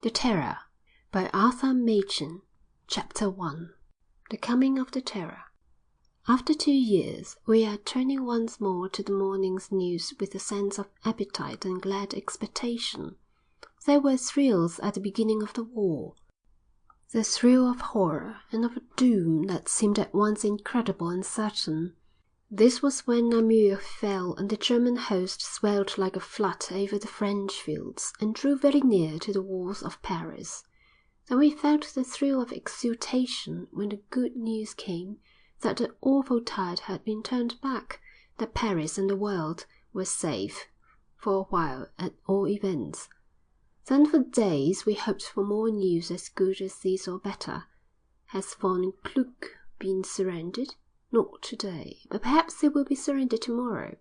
The Terror by Arthur Machen. Chapter 1. The Coming of the Terror. After 2 years, we are turning once more to the morning's news with a sense of appetite and glad expectation. There were thrills at the beginning of the war. The thrill of horror and of a doom that seemed at once incredible and certain. This was when Namur fell and the German host swelled like a flood over the French fields and drew very near to the walls of Paris. Then we felt the thrill of exultation when the good news came that the awful tide had been turned back, that Paris and the world were safe, for a while at all events. Then for days we hoped for more news as good as this or better. Has Von Kluck been surrendered? Not today, but perhaps it will be surrendered tomorrow.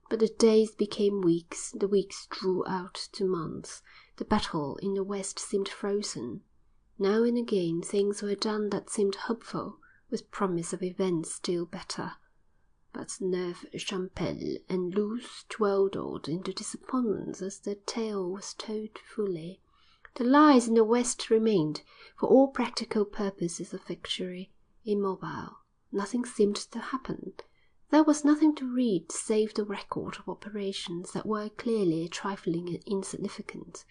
But the days became weeks, the weeks drew out to months. The battle in the west seemed frozen. Now and again things were done that seemed hopeful, with promise of events still better. But Neuve-Chapelle and Loos dwindled into disappointments as the tale was told fully. The lines in the west remained, for all practical purposes of victory, immobile. Nothing seemed to happen. There was nothing to read save the record of operations that were clearly trifling and insignificant.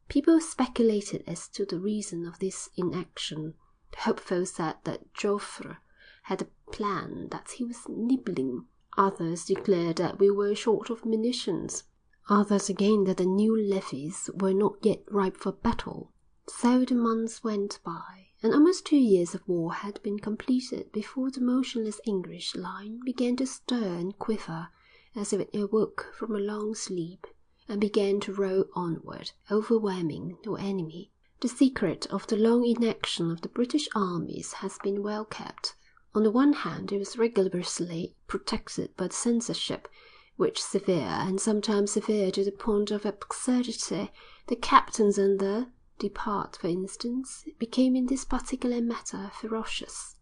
People speculated as to the reason of this inaction. The hopeful said that Joffre had a plan, that he was nibbling. Others declared that we were short of munitions. Others again that the new levies were not yet ripe for battle. So the months went by, and almost 2 years of war had been completed before the motionless English line began to stir and quiver as if it awoke from a long sleep, and began to roll onward, overwhelming the enemy. The secret of the long inaction of the British armies has been well kept. On the one hand, it was rigorously protected by the censorship, which severe, and sometimes severe to the point of absurdity, the captains and the Depart, for instance, became in this particular matter ferocious.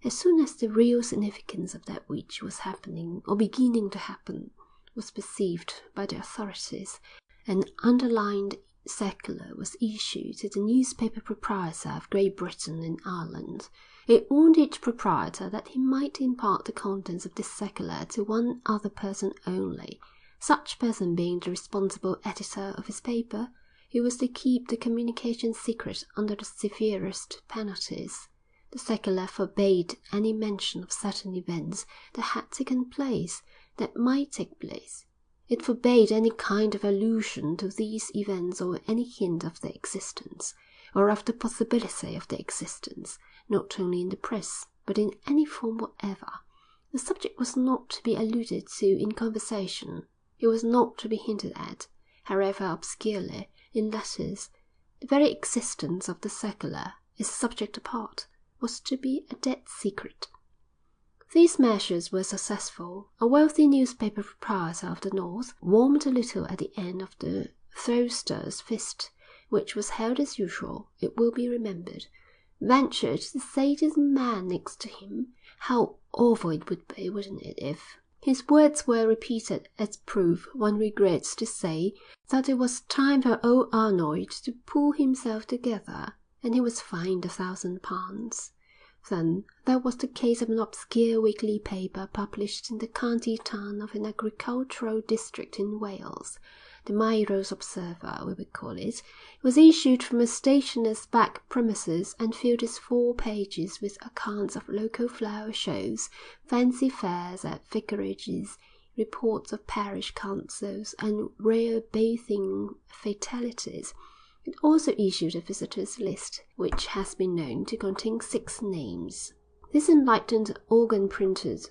As soon as the real significance of that which was happening, or beginning to happen, was perceived by the authorities, an underlined circular was issued to the newspaper proprietor of Great Britain and Ireland. It warned each proprietor that he might impart the contents of this circular to one other person only, such person being the responsible editor of his paper, who was to keep the communication secret under the severest penalties. The circular forbade any mention of certain events that had taken place, that might take place. It forbade any kind of allusion to these events or any hint of their existence, or of the possibility of their existence, not only in the press, but in any form whatever. The subject was not to be alluded to in conversation. It was not to be hinted at, however obscurely, in letters. The very existence of the circular, its subject apart, was to be a dead secret. These measures were successful. A wealthy newspaper proprietor of the north, warmed a little at the end of the Throwster's Feast, which was held as usual, it will be remembered, ventured to say to the man next to him, how awful it would be, wouldn't it, if... His words were repeated as proof, one regrets to say, that it was time for old Arnold to pull himself together, and he was fined £1,000. Then there was the case of an obscure weekly paper published in the county town of an agricultural district in Wales. The Melrose Observer, we would call it. It was issued from a stationer's back premises and filled its 4 pages with accounts of local flower shows, fancy fairs at vicarages, reports of parish councils, and rare bathing fatalities. It also issued a visitors' list, which has been known to contain 6 names. This enlightened organ printed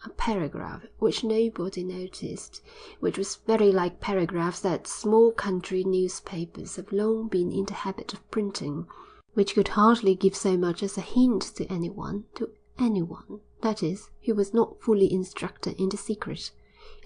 a paragraph which nobody noticed, which was very like paragraphs that small country newspapers have long been in the habit of printing, which could hardly give so much as a hint to anyone, that is, who was not fully instructed in the secret.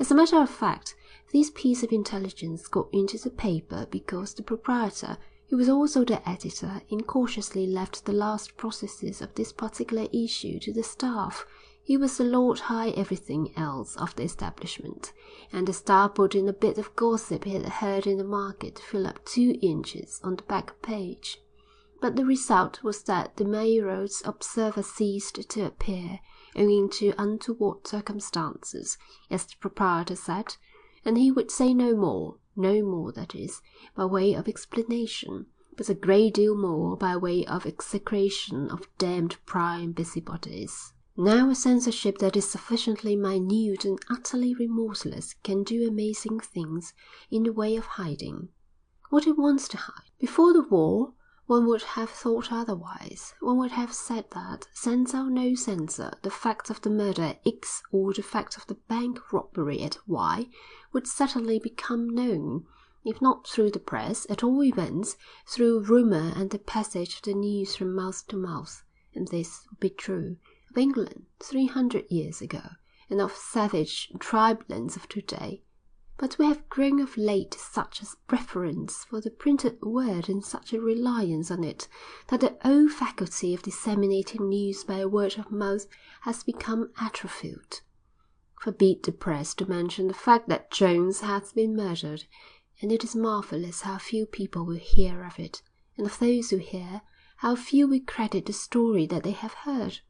As a matter of fact, this piece of intelligence got into the paper because the proprietor, who was also the editor, incautiously left the last processes of this particular issue to the staff. He was the Lord High Everything Else of the establishment, and the Star put in a bit of gossip he had heard in the market to fill up 2 inches on the back page. But the result was that the mayoral's observer ceased to appear, owing to untoward circumstances, as the proprietor said, and he would say no more, that is, by way of explanation, but a great deal more by way of execration of damned prying busybodies. Now a censorship that is sufficiently minute and utterly remorseless can do amazing things in the way of hiding what it wants to hide. Before the war, one would have thought otherwise. One would have said that, censor or no censor, the fact of the murder at X or the fact of the bank robbery at Y would certainly become known, if not through the press, at all events through rumour and the passage of the news from mouth to mouth. And this would be true of England 300 years ago, and of savage tribelands of today. But we have grown of late to such a preference for the printed word and such a reliance on it that the old faculty of disseminating news by word of mouth has become atrophied. Forbid the press to mention the fact that Jones has been murdered, and it is marvellous how few people will hear of it, and of those who hear, how few will credit the story that they have heard.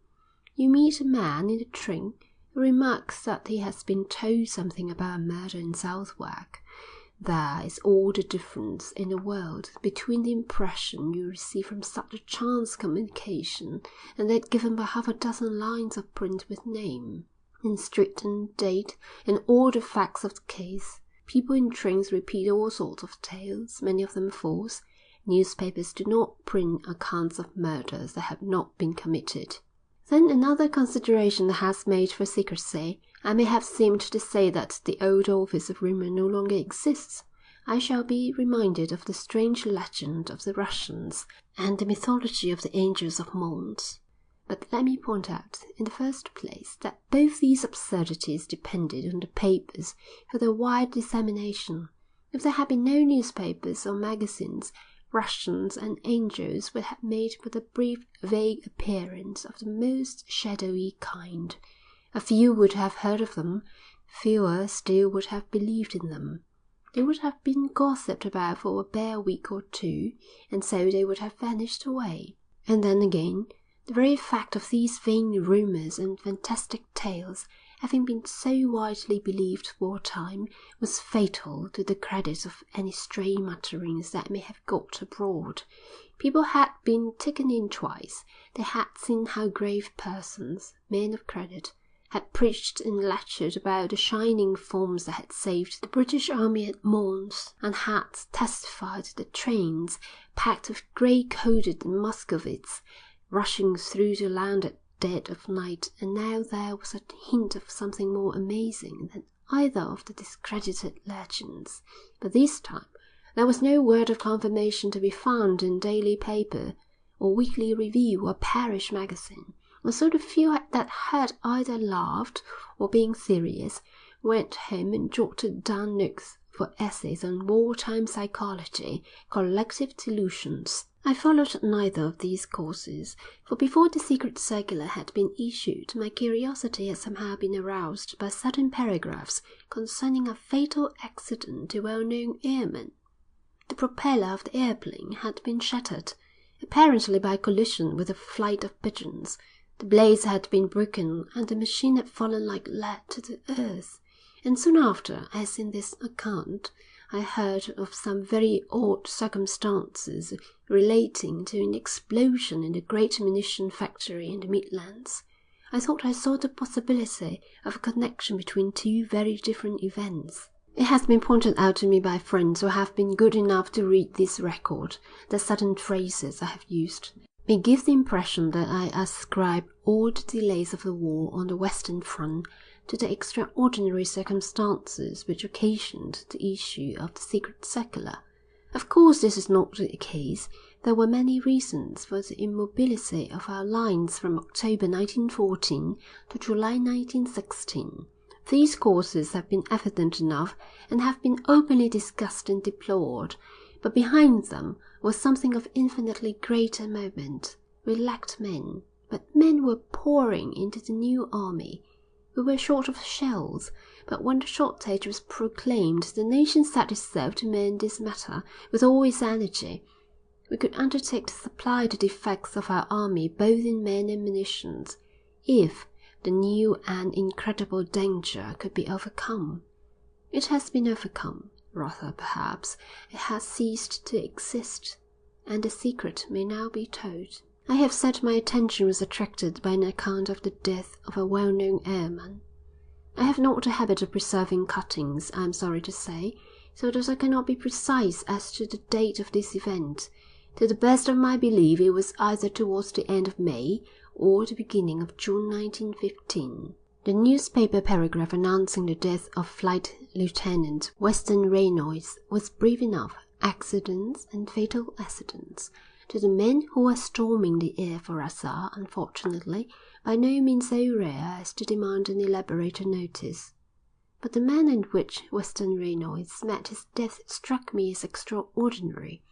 You meet a man in the train who remarks that he has been told something about a murder in Southwark. There is all the difference in the world between the impression you receive from such a chance communication and that given by half a dozen lines of print with name, and street and date, and all the facts of the case. People in trains repeat all sorts of tales, many of them false. Newspapers do not print accounts of murders that have not been committed. Then another consideration that has made for secrecy. I may have seemed to say that the old office of rumour no longer exists. I shall be reminded of the strange legend of the Russians and the mythology of the angels of Mons. But let me point out, in the first place, that both these absurdities depended on the papers for their wide dissemination. If there had been no newspapers or magazines, Russians and angels would have made but a brief, vague appearance of the most shadowy kind. A few would have heard of them, fewer still would have believed in them. They would have been gossiped about for a bare week or two, and so they would have vanished away. And then again, the very fact of these vain rumours and fantastic tales having been so widely believed for a time was fatal to the credit of any stray mutterings that may have got abroad. People had been taken in twice. They had seen how grave persons, men of credit, had preached and lectured about the shining forms that had saved the British Army at Mons, and had testified to the trains packed with grey-coated Muscovites rushing through the land at dead of night, and now there was a hint of something more amazing than either of the discredited legends. But this time there was no word of confirmation to be found in daily paper, or weekly review, or parish magazine, and so the few that had either laughed or, being serious, went home and jotted down notes for essays on wartime psychology, collective delusions. I followed neither of these courses, for before the secret circular had been issued, my curiosity had somehow been aroused by certain paragraphs concerning a fatal accident to well-known airmen. The propeller of the airplane had been shattered, apparently by collision with a flight of pigeons. The blades had been broken, and the machine had fallen like lead to the earth. And soon after, as in this account, I heard of some very odd circumstances relating to an explosion in a great munition factory in the Midlands. I thought I saw the possibility of a connection between two very different events. It has been pointed out to me by friends who have been good enough to read this record that certain phrases I have used may give the impression that I ascribe all the delays of the war on the Western Front to the extraordinary circumstances which occasioned the issue of the secret circular. Of course this is not the case. There were many reasons for the immobility of our lines from October 1914 to July 1916. These causes have been evident enough and have been openly discussed and deplored, but behind them was something of infinitely greater moment. We lacked men. But men were pouring into the new army. We were short of shells, but when the shortage was proclaimed, the nation set itself to mend this matter with all its energy. We could undertake to supply the defects of our army both in men and munitions, if the new and incredible danger could be overcome. It has been overcome, rather perhaps it has ceased to exist, and the secret may now be told. I have said my attention was attracted by an account of the death of a well-known airman. I have not the habit of preserving cuttings, I am sorry to say, so that I cannot be precise as to the date of this event. To the best of my belief it was either towards the end of May or the beginning of June 1915. The newspaper paragraph announcing the death of Flight Lieutenant Weston Reynolds was brief enough: accidents and fatal accidents. To the men who were storming the air for us are, unfortunately, by no means so rare as to demand an elaborated notice. But the manner in which Weston Reynolds met his death struck me as extraordinary,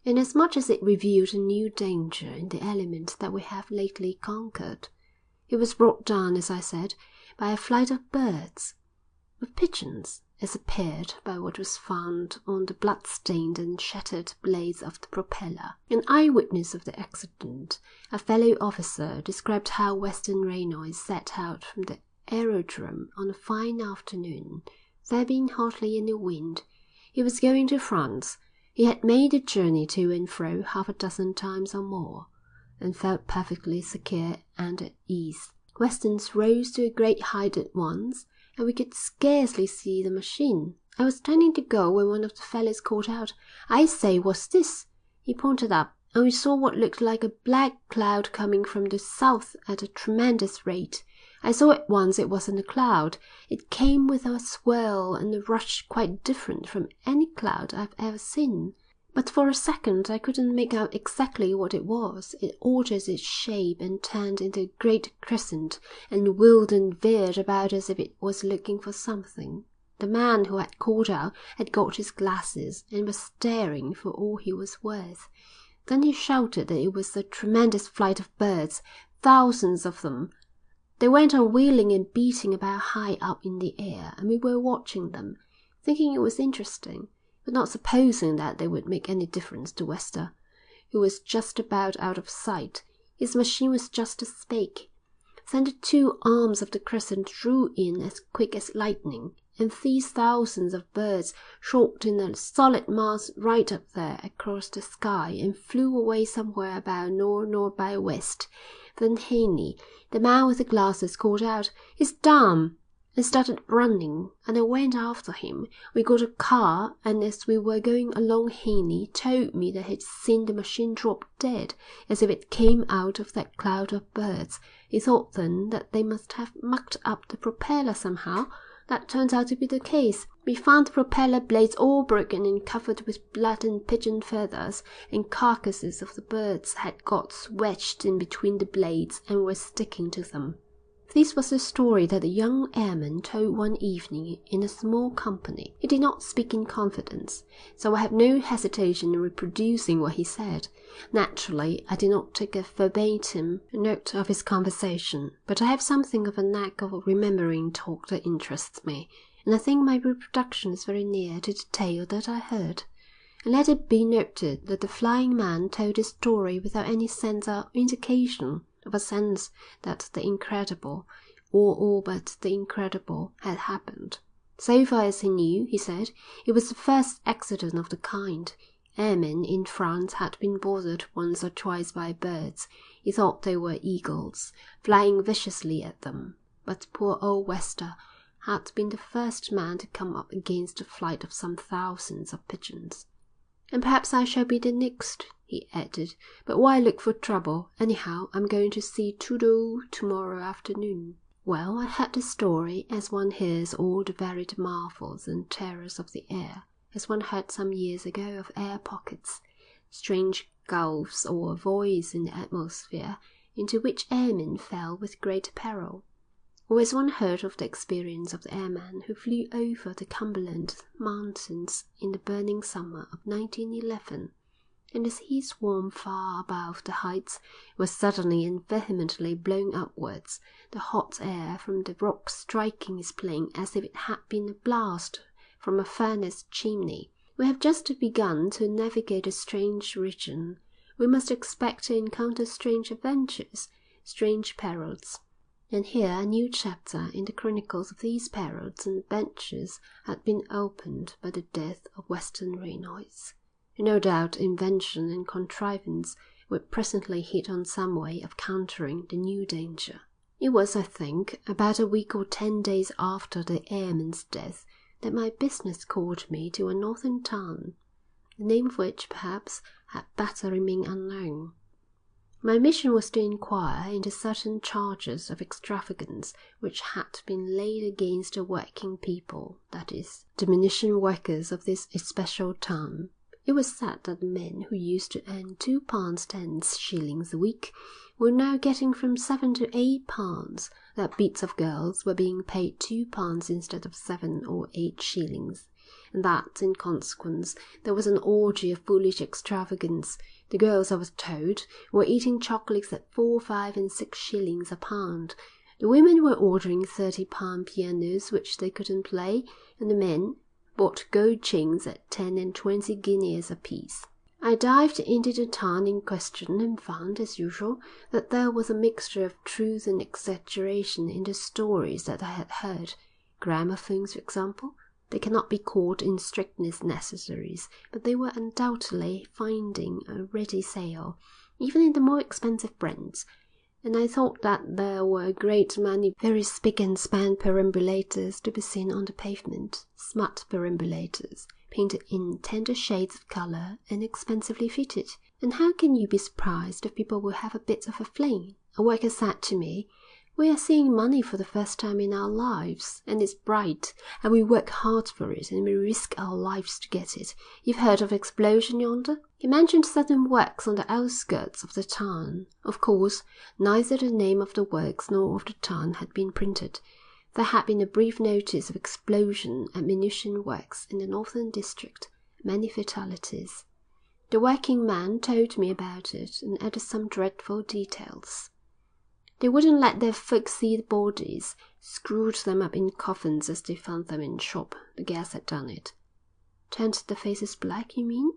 inasmuch as it revealed a new danger in the element that we have lately conquered. He was brought down, as I said, by a flight of birds, of pigeons, as appeared by what was found on the blood-stained and shattered blades of the propeller. An eyewitness of the accident, a fellow officer, described how Weston Reynolds set out from the aerodrome on a fine afternoon, there being hardly any wind. He was going to France. He had made the journey to and fro half a dozen times or more, and felt perfectly secure and at ease. Weston rose to a great height at once, and we could scarcely see the machine. I was turning to go when one of the fellows called out, "I say, what's this?" He pointed up, and we saw what looked like a black cloud coming from the south at a tremendous rate. I saw at once it wasn't a cloud. It came with a swirl and a rush quite different from any cloud I've ever seen. But for a second I couldn't make out exactly what it was. It altered its shape and turned into a great crescent, and wheeled and veered about as if it was looking for something. The man who had called out had got his glasses and was staring for all he was worth. Then he shouted that it was a tremendous flight of birds, thousands of them. They went on wheeling and beating about high up in the air, and we were watching them, thinking it was interesting, but not supposing that they would make any difference to Wester, who was just about out of sight. His machine was just a speck. Then the two arms of the crescent drew in as quick as lightning, and these thousands of birds shot in a solid mass right up there across the sky and flew away somewhere about north by west. Then Haney, the man with the glasses, called out, "He's down," and started running, and I went after him. We got a car, and as we were going along Haney told me that he'd seen the machine drop dead, as if it came out of that cloud of birds. He thought then that they must have mucked up the propeller somehow. That turned out to be the case. We found the propeller blades all broken and covered with blood and pigeon feathers, and carcasses of the birds had got wedged in between the blades and were sticking to them. This was the story that the young airman told one evening in a small company. He did not speak in confidence, so I have no hesitation in reproducing what he said. Naturally, I did not take a verbatim note of his conversation, but I have something of a knack of remembering talk that interests me, and I think my reproduction is very near to the tale that I heard. And let it be noted that the flying man told his story without any sense or indication of a sense that the incredible, or all but the incredible, had happened. So far as he knew, he said, it was the first accident of the kind. Airmen in France had been bothered once or twice by birds. He thought they were eagles, flying viciously at them. But poor old Wester had been the first man to come up against a flight of some thousands of pigeons. "And perhaps I shall be the next," he added. "But why look for trouble? Anyhow, I'm going to see Trudeau tomorrow afternoon." Well, I heard the story as one hears all the varied marvels and terrors of the air, as one heard some years ago of air pockets, strange gulfs or voids in the atmosphere into which airmen fell with great peril, or as one heard of the experience of the airman who flew over the Cumberland Mountains in the burning summer of 1911, and as he swarmed far above the heights, was suddenly and vehemently blown upwards, the hot air from the rocks striking his plane as if it had been a blast from a furnace chimney. We have just begun to navigate a strange region. We must expect to encounter strange adventures, strange perils. And here a new chapter in the chronicles of these perils and adventures had been opened by the death of Weston Reynolds. No doubt invention and contrivance would presently hit on some way of countering the new danger. It was, I think, about a week or 10 days after the airman's death that my business called me to a northern town, the name of which, perhaps, had better remain unknown. My mission was to inquire into certain charges of extravagance which had been laid against the working people, that is, the munition workers of this especial town. It was said that the men who used to earn £2 10s. A week were now getting from £7 to £8, that bits of girls were being paid £2 instead of 7 or 8 shillings, and that, in consequence, there was an orgy of foolish extravagance. The girls, I was told, were eating chocolates at 4, 5 and 6 shillings a pound. The women were ordering £30 pianos which they couldn't play, and the men bought gold chains at 10 and 20 guineas apiece. I dived into the town in question and found, as usual, that there was a mixture of truth and exaggeration in the stories that I had heard. Gramophones, for example. They cannot be called in strictness necessaries, but they were undoubtedly finding a ready sale, even in the more expensive brands, and I thought that there were a great many very spick and span perambulators to be seen on the pavement, smart perambulators, painted in tender shades of colour and expensively fitted. And how can you be surprised if people will have a bit of a fling? A worker said to me, "We are seeing money for the first time in our lives, and it's bright, and we work hard for it, and we risk our lives to get it. You've heard of explosion yonder?" He mentioned certain works on the outskirts of the town. Of course, neither the name of the works nor of the town had been printed. There had been a brief notice of explosion at munition works in the northern district, many fatalities. The working man told me about it and added some dreadful details. They wouldn't let their folks see the bodies, screwed them up in coffins as they found them in shop. The gas had done it. Turned their faces black, you mean?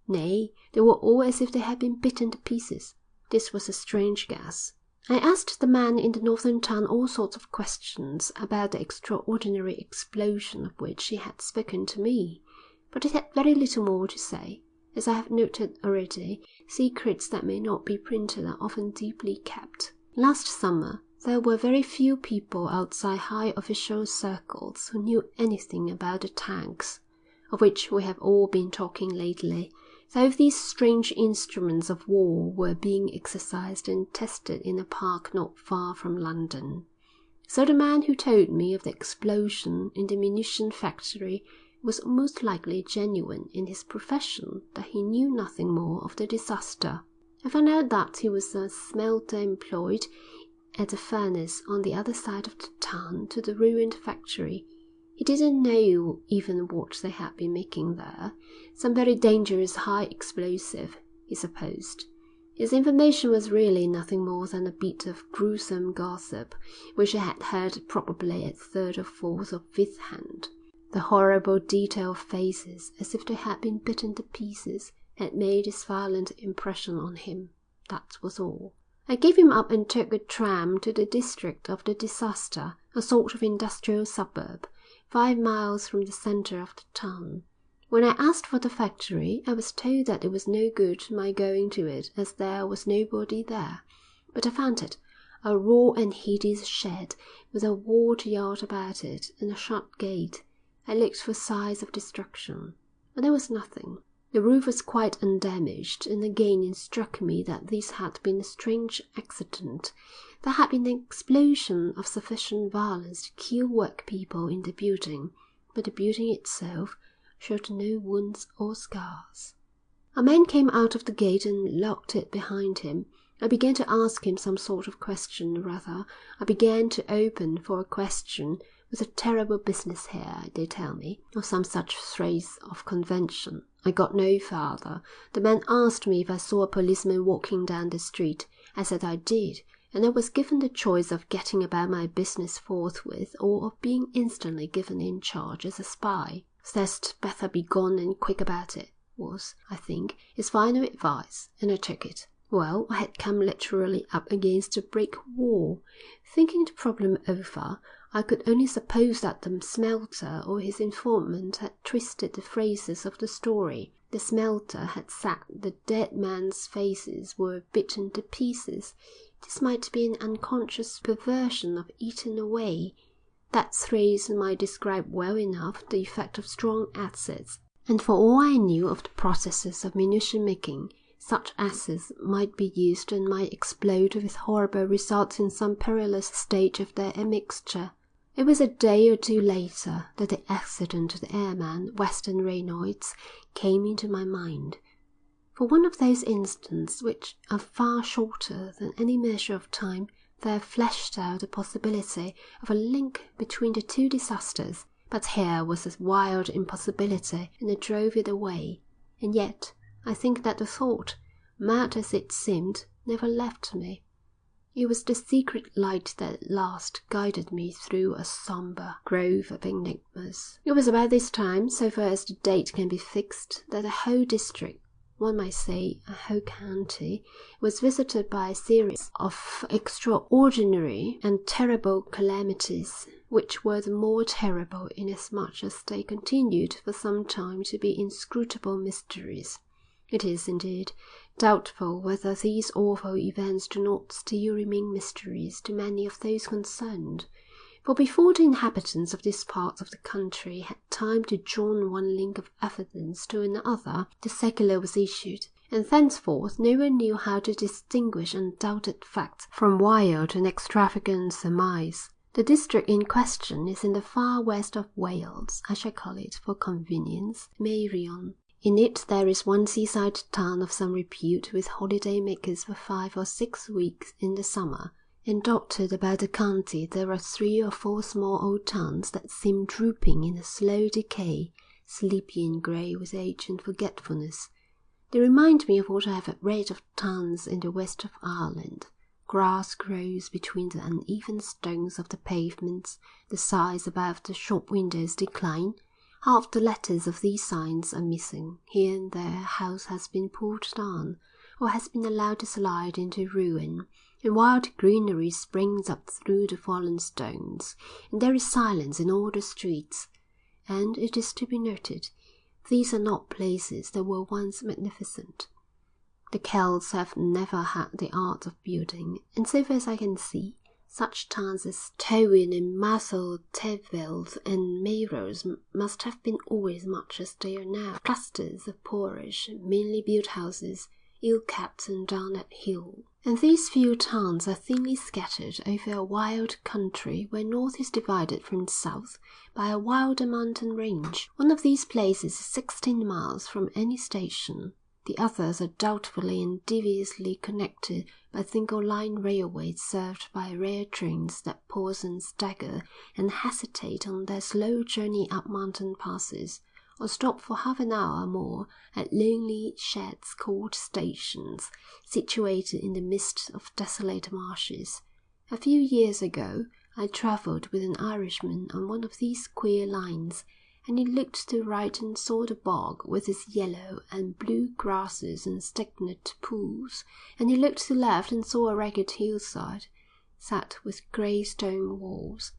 Nay, they were all as if they had been bitten to pieces. This was a strange gas. I asked the man in the northern town all sorts of questions about the extraordinary explosion of which he had spoken to me, but he had very little more to say. As I have noted already, secrets that may not be printed are often deeply kept. Last summer, there were very few people outside high official circles who knew anything about the tanks, of which we have all been talking lately, though these strange instruments of war were being exercised and tested in a park not far from London. So the man who told me of the explosion in the munition factory was most likely genuine in his profession that he knew nothing more of the disaster. I found out that he was a smelter employed at a furnace on the other side of the town to the ruined factory. He didn't know even what they had been making there, some very dangerous high explosive, he supposed. His information was really nothing more than a bit of gruesome gossip, which he had heard probably at third or fourth or fifth hand. The horrible detail of faces, as if they had been bitten to pieces, had made this violent impression on him. That was all. I gave him up and took a tram to the district of the disaster, a sort of industrial suburb, 5 miles from the centre of the town. When I asked for the factory, I was told that it was no good my going to it as there was nobody there. But I found it, a raw and hideous shed with a walled yard about it and a shut gate. I looked for signs of destruction, but there was nothing. The roof was quite undamaged, and again it struck me that this had been a strange accident. There had been an explosion of sufficient violence to kill workpeople in the building, but the building itself showed no wounds or scars. A man came out of the gate and locked it behind him. I began to ask him some sort of question, rather. I began to open for a question with a terrible business here, they tell me, or some such phrase of convention. I got no farther. The man asked me if I saw a policeman walking down the street. I said I did, and I was given the choice of getting about my business forthwith or of being instantly given in charge as a spy. "Thou'dst better be gone and quick about it," was, I think, his final advice, and I took it. Well, I had come literally up against a brick wall. Thinking the problem over, I could only suppose that the smelter or his informant had twisted the phrases of the story. The smelter had said the dead men's faces were bitten to pieces. This might be an unconscious perversion of eaten away. That phrase might describe well enough the effect of strong acids. And for all I knew of the processes of munition making, such acids might be used and might explode with horrible results in some perilous stage of their admixture. It was a day or two later that the accident to the airman, Weston Reynolds, came into my mind. For one of those instants which are far shorter than any measure of time, there flashed out the possibility of a link between the two disasters. But here was a wild impossibility, and I drove it away. And yet I think that the thought, mad as it seemed, never left me. It was the secret light that at last guided me through a sombre grove of enigmas. It was about this time, so far as the date can be fixed, that the whole district, one might say a whole county, was visited by a series of extraordinary and terrible calamities, which were the more terrible inasmuch as they continued for some time to be inscrutable mysteries. It is, indeed, doubtful whether these awful events do not still remain mysteries to many of those concerned, for before the inhabitants of this part of the country had time to join one link of evidence to another, the circular was issued, and thenceforth no one knew how to distinguish undoubted facts from wild and extravagant surmise. The district in question is in the far west of Wales. I shall call it, for convenience, Meirion. In it there is one seaside town of some repute with holiday makers for 5 or 6 weeks in the summer, and dotted about the county there are 3 or 4 small old towns that seem drooping in a slow decay, sleepy and grey with age and forgetfulness. They remind me of what I have read of towns in the west of Ireland. Grass grows between the uneven stones of the pavements, the signs above the shop windows decline. Half the letters of these signs are missing. Here and there a house has been pulled down, or has been allowed to slide into ruin, and wild greenery springs up through the fallen stones, and there is silence in all the streets. And it is to be noted, these are not places that were once magnificent. The Celts have never had the art of building, and so far as I can see, such towns as Towyn and Mathol, Teveld and Mayros must have been always much as they are now, clusters of poorish, meanly built houses, ill-kept and down at heel. And these few towns are thinly scattered over a wild country where north is divided from south by a wilder mountain range. One of these places is 16 miles from any station. The others are doubtfully and deviously connected by single-line railways served by rare trains that pause and stagger and hesitate on their slow journey up mountain passes, or stop for half an hour or more at lonely sheds called stations, situated in the midst of desolate marshes. A few years ago I travelled with an Irishman on one of these queer lines, and he looked to right and saw the bog with its yellow and blue grasses and stagnant pools, and he looked to left and saw a ragged hillside, set with grey stone walls.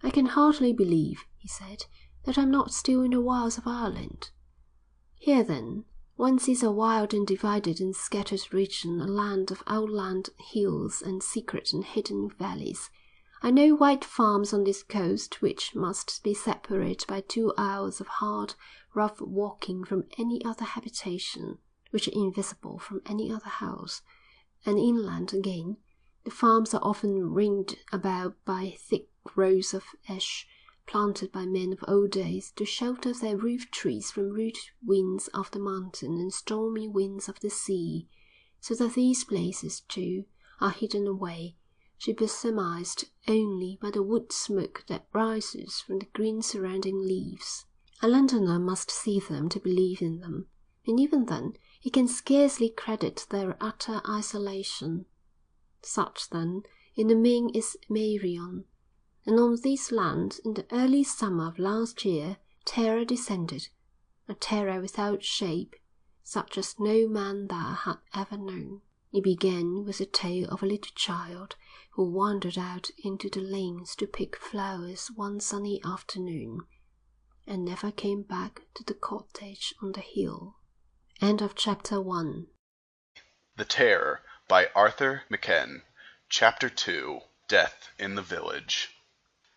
"I can hardly believe," he said, "that I'm not still in the wilds of Ireland." Here, then, one sees a wild and divided and scattered region, a land of outland hills and secret and hidden valleys. I know white farms on this coast which must be separate by 2 hours of hard, rough walking from any other habitation, which are invisible from any other house, and inland again, the farms are often ringed about by thick rows of ash, planted by men of old days to shelter their roof trees from rude winds of the mountain and stormy winds of the sea, so that these places, too, are hidden away, to be surmised only by the wood smoke that rises from the green surrounding leaves. A Londoner must see them to believe in them. and even then he can scarcely credit their utter isolation. Such, then, in the main is Meirion, and on this land, in the early summer of last year, terror descended, a terror without shape, such as no man there had ever known. It began with the tale of a little child who wandered out into the lanes to pick flowers one sunny afternoon, and never came back to the cottage on the hill. End of chapter 1. The Terror by Arthur Machen. Chapter 2. Death in the Village.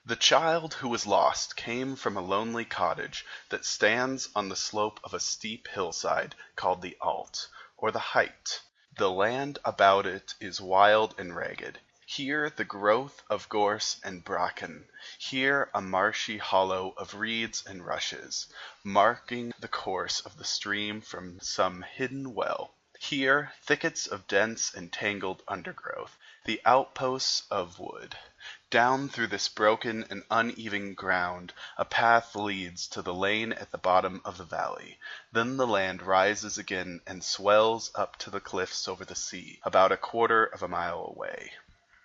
The child who was lost came from a lonely cottage that stands on the slope of a steep hillside called the Alt, or the Height. The land about it is wild and ragged. Here the growth of gorse and bracken, here a marshy hollow of reeds and rushes, marking the course of the stream from some hidden well. Here thickets of dense and tangled undergrowth, the outposts of wood. Down through this broken and uneven ground a path leads to the lane at the bottom of the valley. Then the land rises again and swells up to the cliffs over the sea, about a quarter of a mile away.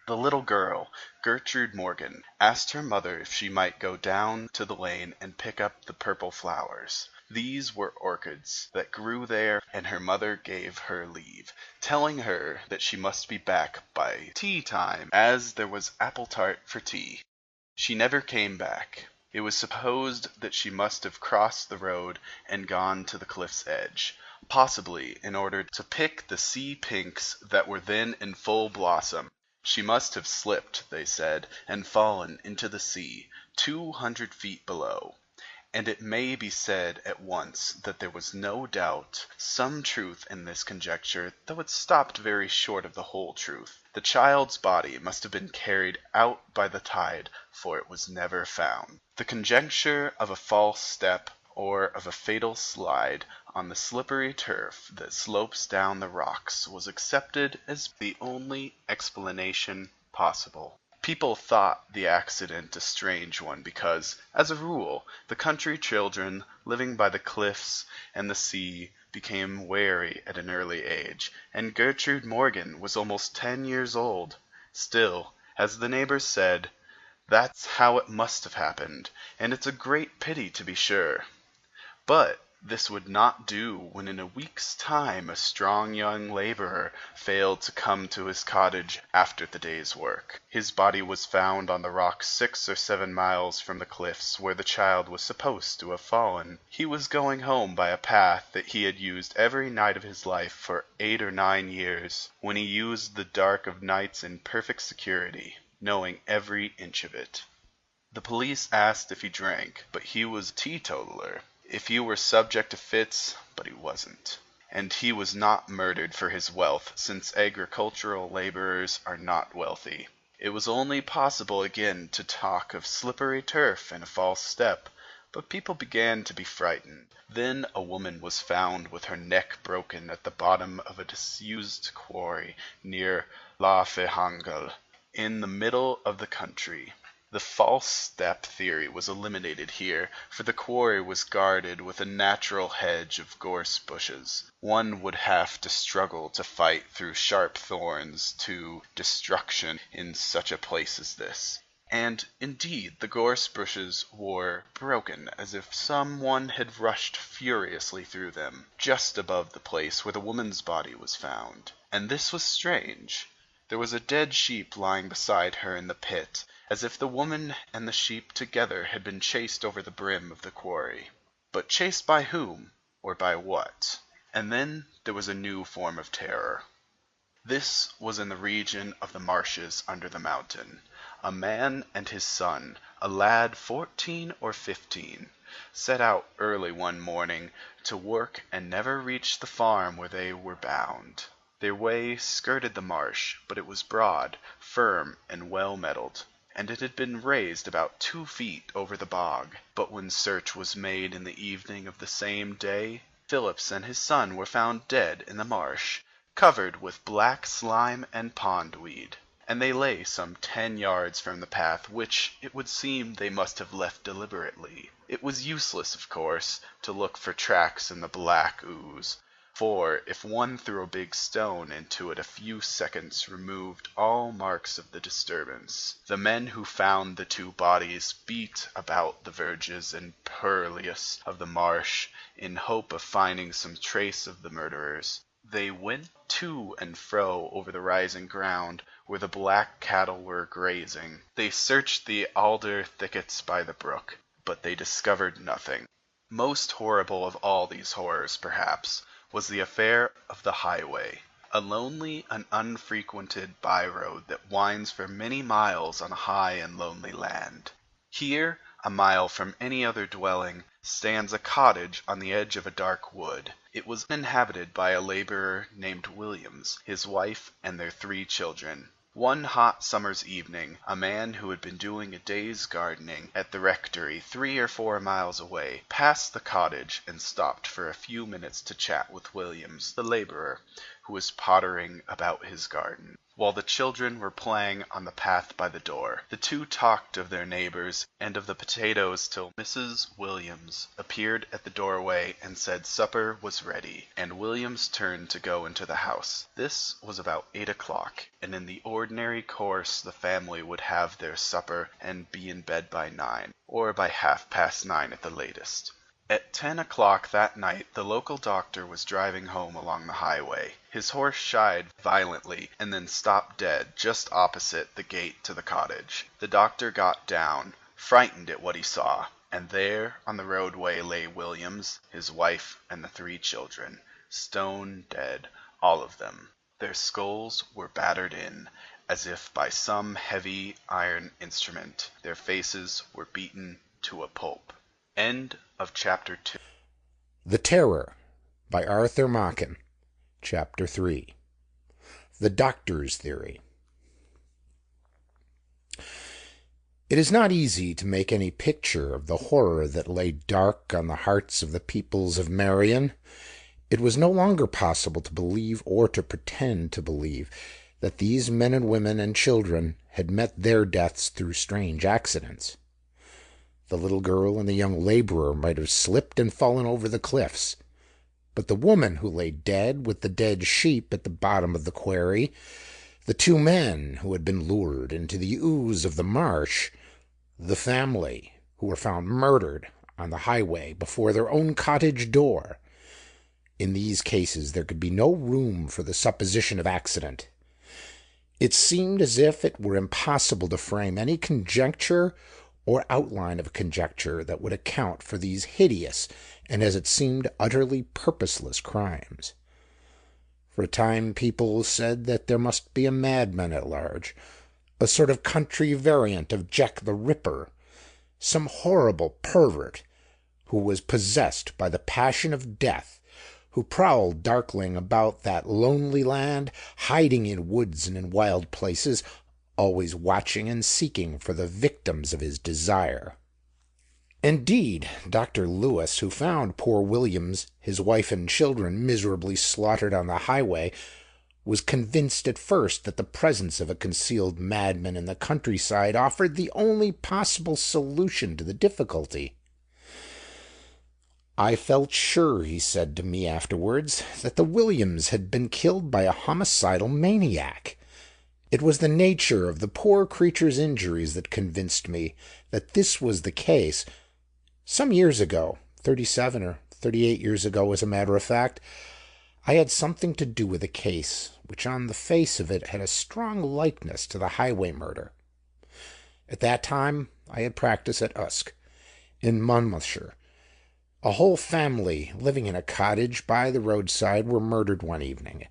The little girl, Gertrude Morgan, asked her mother if she might go down to the lane and pick up the purple flowers. These were orchids that grew there, and her mother gave her leave, telling her that she must be back by tea time, as there was apple tart for tea. She never came back. It was supposed that she must have crossed the road and gone to the cliff's edge, possibly in order to pick the sea pinks that were then in full blossom. She must have slipped, they said, and fallen into the sea, 200 feet below. And it may be said at once that there was no doubt some truth in this conjecture, though it stopped very short of the whole truth. The child's body must have been carried out by the tide, for it was never found. The conjecture of a false step or of a fatal slide on the slippery turf that slopes down the rocks was accepted as the only explanation possible. People thought the accident a strange one because, as a rule, the country children living by the cliffs and the sea became wary at an early age, and Gertrude Morgan was almost 10 years old. Still, as the neighbors said, that's how it must have happened, and it's a great pity to be sure. But this would not do when in a week's time a strong young laborer failed to come to his cottage after the day's work. His body was found on the rocks 6 or 7 miles from the cliffs where the child was supposed to have fallen. He was going home by a path that he had used every night of his life for 8 or 9 years, when he used the dark of nights in perfect security, knowing every inch of it. The police asked if he drank, but he was a teetotaler. If he were subject to fits, but he wasn't. And he was not murdered for his wealth, since agricultural laborers are not wealthy. It was only possible again to talk of slippery turf and a false step, but people began to be frightened. Then a woman was found with her neck broken at the bottom of a disused quarry near La Fehangel, in the middle of the country. The false step theory was eliminated here, for the quarry was guarded with a natural hedge of gorse bushes. One would have to struggle to fight through sharp thorns to destruction in such a place as this. And, indeed, the gorse bushes were broken, as if some one had rushed furiously through them, just above the place where the woman's body was found. And this was strange. There was a dead sheep lying beside her in the pit, as if the woman and the sheep together had been chased over the brim of the quarry. But chased by whom, or by what? And then there was a new form of terror. This was in the region of the marshes under the mountain. A man and his son, a lad 14 or 15, set out early one morning to work and never reached the farm where they were bound. Their way skirted the marsh, but it was broad, firm, and well metalled, and it had been raised about 2 feet over the bog. But when search was made in the evening of the same day, Phillips and his son were found dead in the marsh, covered with black slime and pondweed. and they lay some 10 yards from the path, which it would seem they must have left deliberately. It was useless, of course, to look for tracks in the black ooze, for if one threw a big stone into it a few seconds removed all marks of the disturbance. The men who found the 2 bodies beat about the verges and purlieus of the marsh in hope of finding some trace of the murderers. They went to and fro over the rising ground where the black cattle were grazing. They searched the alder thickets by the brook, but they discovered nothing. Most horrible of all these horrors, perhaps, was the affair of the highway, a lonely and unfrequented by-road that winds for many miles on high and lonely land. Here, a mile from any other dwelling, stands a cottage on the edge of a dark wood. It was inhabited by a laborer named Williams, his wife, and their 3 children. One hot summer's evening, a man who had been doing a day's gardening at the rectory 3 or 4 miles away passed the cottage and stopped for a few minutes to chat with Williams, the laborer, who was pottering about his garden, while the children were playing on the path by the door. The 2 talked of their neighbors and of the potatoes till Mrs. Williams appeared at the doorway and said supper was ready, and Williams turned to go into the house. This was about 8 o'clock, and in the ordinary course the family would have their supper and be in bed by 9, or by 9:30 at the latest. At 10 o'clock that night the local doctor was driving home along the highway. His horse shied violently and then stopped dead just opposite the gate to the cottage. The doctor got down, frightened at what he saw, and there on the roadway lay Williams, his wife, and the 3 children, stone dead, all of them. Their skulls were battered in, as if by some heavy iron instrument. Their faces were beaten to a pulp. End of Chapter 2. The Terror by Arthur Machen. Chapter 3. The Doctor's Theory. It is not easy to make any picture of the horror that lay dark on the hearts of the peoples of Marion. It was no longer possible to believe or to pretend to believe that these men and women and children had met their deaths through strange accidents. The little girl and the young laborer might have slipped and fallen over the cliffs, but the woman who lay dead with the dead sheep at the bottom of the quarry, the 2 men who had been lured into the ooze of the marsh, the family who were found murdered on the highway before their own cottage door, in these cases there could be no room for the supposition of accident. It seemed as if it were impossible to frame any conjecture or outline of conjecture that would account for these hideous and, as it seemed, utterly purposeless crimes. For a time people said that there must be a madman at large, a sort of country variant of Jack the Ripper, some horrible pervert who was possessed by the passion of death, who prowled darkling about that lonely land, hiding in woods and in wild places, always watching and seeking for the victims of his desire. Indeed, Dr. Lewis, who found poor Williams, his wife and children miserably slaughtered on the highway, was convinced at first that the presence of a concealed madman in the countryside offered the only possible solution to the difficulty. I felt sure, he said to me afterwards, that the Williams had been killed by a homicidal maniac. It was the nature of the poor creature's injuries that convinced me that this was the case. Some years ago, 37 or 38 years ago, as a matter of fact, I had something to do with a case which on the face of it had a strong likeness to the highway murder. At that time I had practice at Usk, in Monmouthshire. A whole family living in a cottage by the roadside were murdered one evening.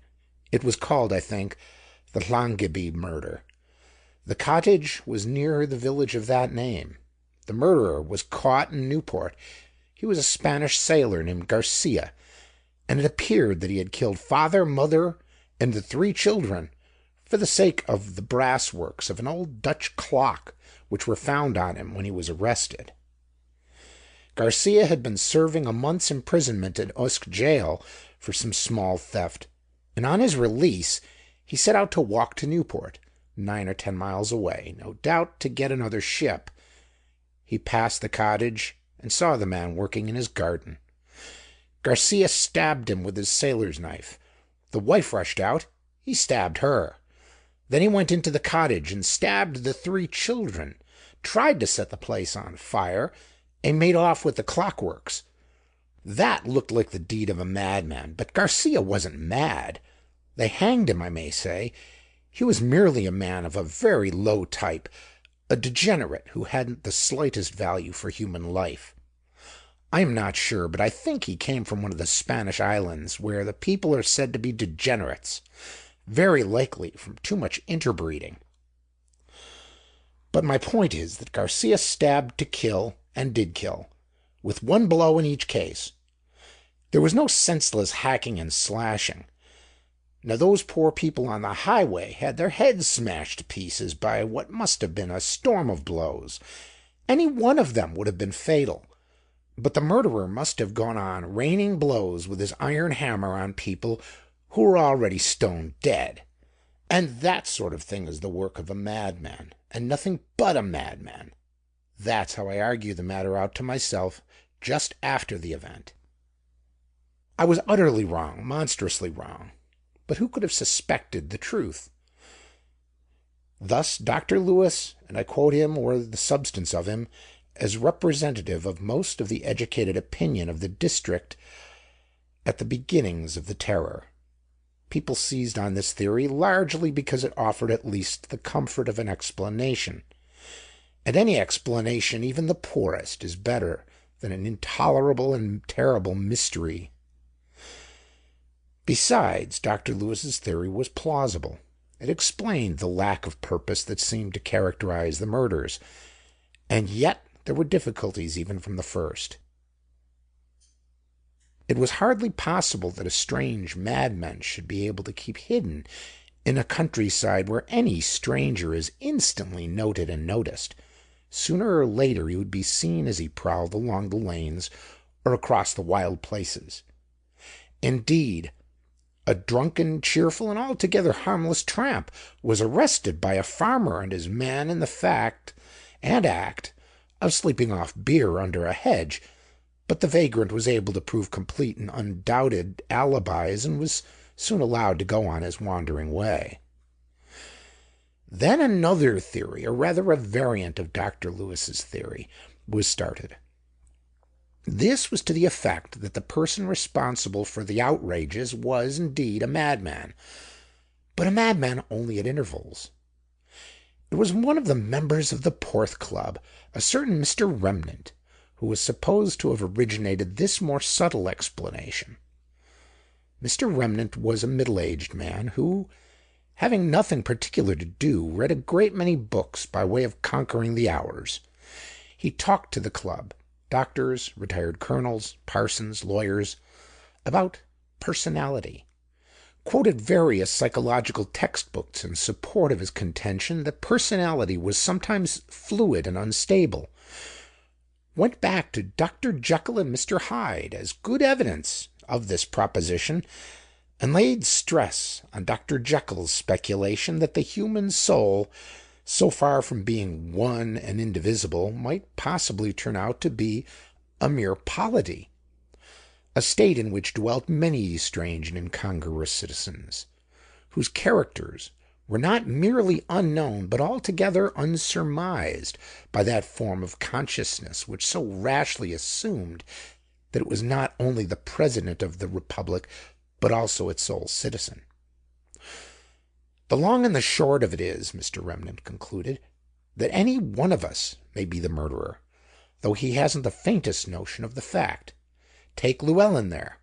It was called, I think, the Llangibby murder. The cottage was near the village of that name. The murderer was caught in Newport. He was a Spanish sailor named Garcia, and it appeared that he had killed father, mother, and the 3 children for the sake of the brass works of an old Dutch clock which were found on him when he was arrested. Garcia had been serving a month's imprisonment at Usk jail for some small theft, and on his release he set out to walk to Newport, 9 or 10 miles away, no doubt to get another ship. He passed the cottage and saw the man working in his garden. Garcia stabbed him with his sailor's knife. The wife rushed out. He stabbed her. Then he went into the cottage and stabbed the 3 children, tried to set the place on fire, and made off with the clockworks. That looked like the deed of a madman, but Garcia wasn't mad. They hanged him, I may say. He was merely a man of a very low type, a degenerate who hadn't the slightest value for human life. I am not sure, but I think he came from one of the Spanish islands, where the people are said to be degenerates, very likely from too much interbreeding. But my point is that Garcia stabbed to kill, and did kill, with 1 blow in each case. There was no senseless hacking and slashing. Now those poor people on the highway had their heads smashed to pieces by what must have been a storm of blows. Any one of them would have been fatal. But the murderer must have gone on raining blows with his iron hammer on people who were already stone dead. And that sort of thing is the work of a madman, and nothing but a madman. That's how I argue the matter out to myself just after the event. I was utterly wrong, monstrously wrong. But who could have suspected the truth? Thus Dr. Lewis, and I quote him, or the substance of him, as representative of most of the educated opinion of the district at the beginnings of the Terror. People seized on this theory largely because it offered at least the comfort of an explanation. And any explanation, even the poorest, is better than an intolerable and terrible mystery. Besides, Dr. Lewis's theory was plausible. It explained the lack of purpose that seemed to characterize the murders, and yet there were difficulties even from the first. It was hardly possible that a strange madman should be able to keep hidden in a countryside where any stranger is instantly noted and noticed. Sooner or later he would be seen as he prowled along the lanes or across the wild places. Indeed, a drunken, cheerful, and altogether harmless tramp was arrested by a farmer and his man in the act of sleeping off beer under a hedge, but the vagrant was able to prove complete and undoubted alibis and was soon allowed to go on his wandering way. Then another theory, or rather a variant of Dr. Lewis's theory, was started. This was to the effect that the person responsible for the outrages was indeed a madman, but a madman only at intervals. It was one of the members of the Porth Club, a certain Mr. Remnant, who was supposed to have originated this more subtle explanation. Mr. Remnant was a middle-aged man who, having nothing particular to do, read a great many books by way of conquering the hours. He talked to the club, doctors, retired colonels, parsons, lawyers, about personality, quoted various psychological textbooks in support of his contention that personality was sometimes fluid and unstable, went back to Dr. Jekyll and Mr. Hyde as good evidence of this proposition, and laid stress on Dr. Jekyll's speculation that the human soul, so far from being one and indivisible, might possibly turn out to be a mere polity, a state in which dwelt many strange and incongruous citizens, whose characters were not merely unknown, but altogether unsurmised by that form of consciousness which so rashly assumed that it was not only the president of the republic, but also its sole citizen. The long and the short of it is, Mr. Remnant concluded, that any one of us may be the murderer, though he hasn't the faintest notion of the fact. Take Llewellyn there.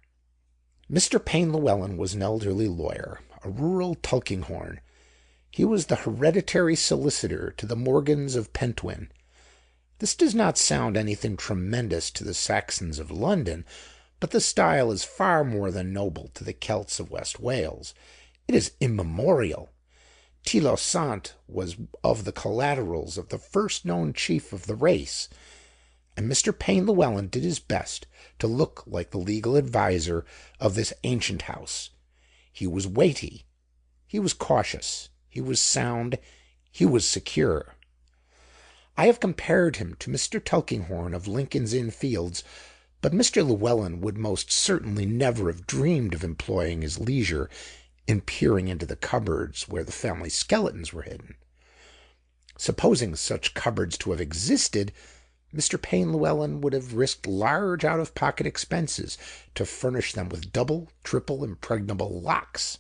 Mr. Payne Llewellyn was an elderly lawyer, a rural Tulkinghorn. He was the hereditary solicitor to the Morgans of Pentwyn. This does not sound anything tremendous to the Saxons of London, but the style is far more than noble to the Celts of West Wales. It is immemorial. Tilo Sant was of the collaterals of the first known chief of the race, and Mr. Payne Llewellyn did his best to look like the legal adviser of this ancient house. He was weighty, he was cautious, he was sound, He was secure. I have compared him to Mr. Tulkinghorn of Lincoln's Inn Fields, but Mr. Llewellyn would most certainly never have dreamed of employing his leisure in peering into the cupboards where the family skeletons were hidden. Supposing such cupboards to have existed, Mr. Payne Llewellyn would have risked large out-of-pocket expenses to furnish them with double, triple impregnable locks.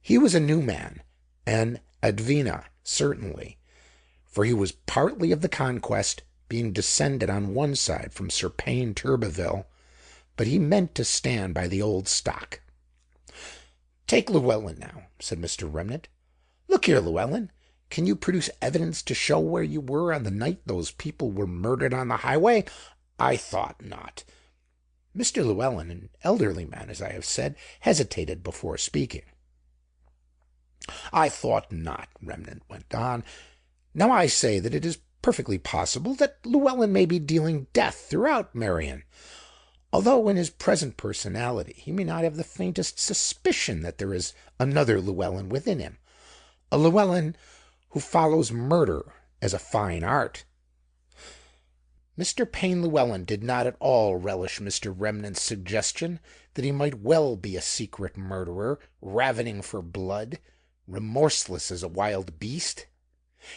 He was a new man, an Advena, certainly, for he was partly of the Conquest, being descended on one side from Sir Payne Turberville, but he meant to stand by the old stock. "Take Llewellyn now," said Mr. Remnant. "Look here, Llewellyn, can you produce evidence to show where you were on the night those people were murdered on the highway?" "I thought not." Mr. Llewellyn, an elderly man, as I have said, hesitated before speaking. "I thought not," Remnant went on. "Now I say that it is perfectly possible that Llewellyn may be dealing death throughout Meirion, although in his present personality he may not have the faintest suspicion that there is another Llewellyn within him, a Llewellyn who follows murder as a fine art." Mr. Payne Llewellyn did not at all relish Mr. Remnant's suggestion that he might well be a secret murderer, ravening for blood, remorseless as a wild beast.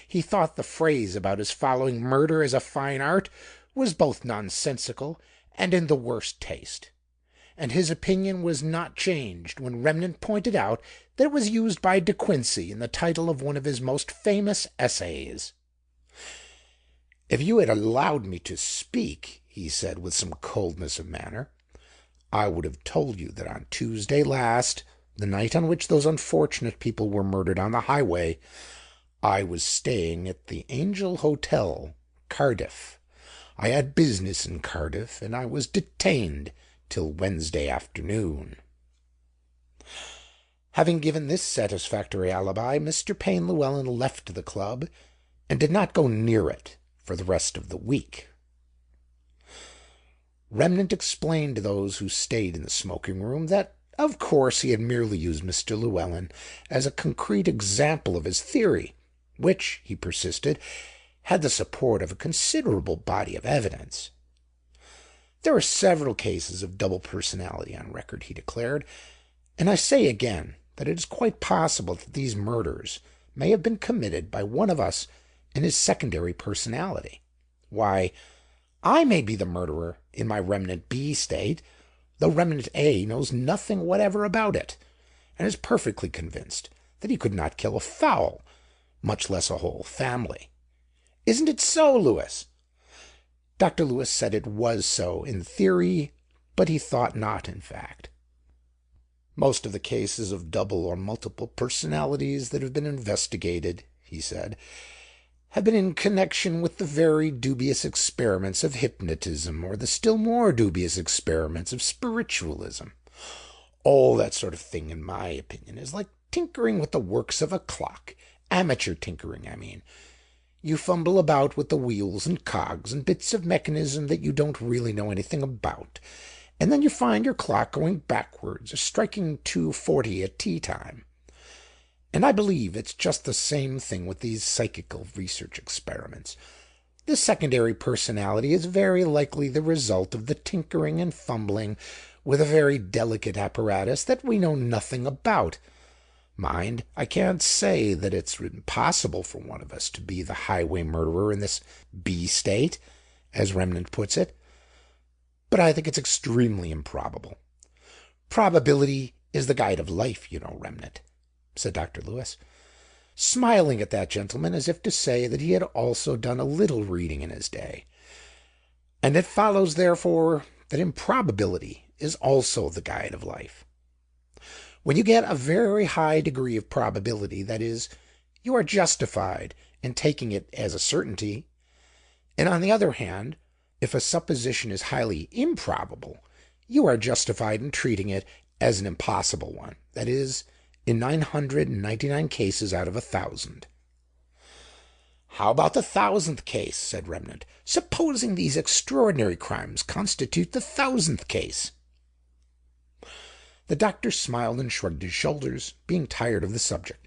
He thought the phrase about his following murder as a fine art was both nonsensical and in the worst taste, and his opinion was not changed when Remnant pointed out that it was used by De Quincey in the title of one of his most famous essays. "If you had allowed me to speak," he said with some coldness of manner, "I would have told you that on Tuesday last, the night on which those unfortunate people were murdered on the highway, I was staying at the Angel Hotel, Cardiff. I had business in Cardiff, and I was detained till Wednesday afternoon." Having given this satisfactory alibi, Mr. Payne Llewellyn left the club, and did not go near it for the rest of the week. Remnant explained to those who stayed in the smoking-room that, of course, he had merely used Mr. Llewellyn as a concrete example of his theory, which, he persisted, had the support of a considerable body of evidence. "There are several cases of double personality on record," he declared, "and I say again that it is quite possible that these murders may have been committed by one of us in his secondary personality. Why, I may be the murderer in my Remnant B state, though Remnant A knows nothing whatever about it, and is perfectly convinced that he could not kill a fowl, much less a whole family. Isn't it so, Lewis?" Dr. Lewis said it was so in theory, but he thought not in fact. "Most of the cases of double or multiple personalities that have been investigated," he said, "have been in connection with the very dubious experiments of hypnotism, or the still more dubious experiments of spiritualism. All that sort of thing, in my opinion, is like tinkering with the works of a clock. Amateur tinkering, I mean. You fumble about with the wheels and cogs and bits of mechanism that you don't really know anything about, and then you find your clock going backwards or striking 2:40 at tea time. And I believe it's just the same thing with these psychical research experiments. The secondary personality is very likely the result of the tinkering and fumbling with a very delicate apparatus that we know nothing about. Mind, I can't say that it's impossible for one of us to be the highway murderer in this B state, as Remnant puts it, but I think it's extremely improbable. Probability is the guide of life, you know, Remnant," said Dr. Lewis, smiling at that gentleman as if to say that he had also done a little reading in his day. "And it follows, therefore, that improbability is also the guide of life. When you get a very high degree of probability, that is, you are justified in taking it as a certainty, and on the other hand, if a supposition is highly improbable, you are justified in treating it as an impossible one, that is, in 999 cases out of 1,000. "How about the 1,000th case?" said Remnant. "Supposing these extraordinary crimes constitute the 1,000th case?" The doctor smiled and shrugged his shoulders, being tired of the subject.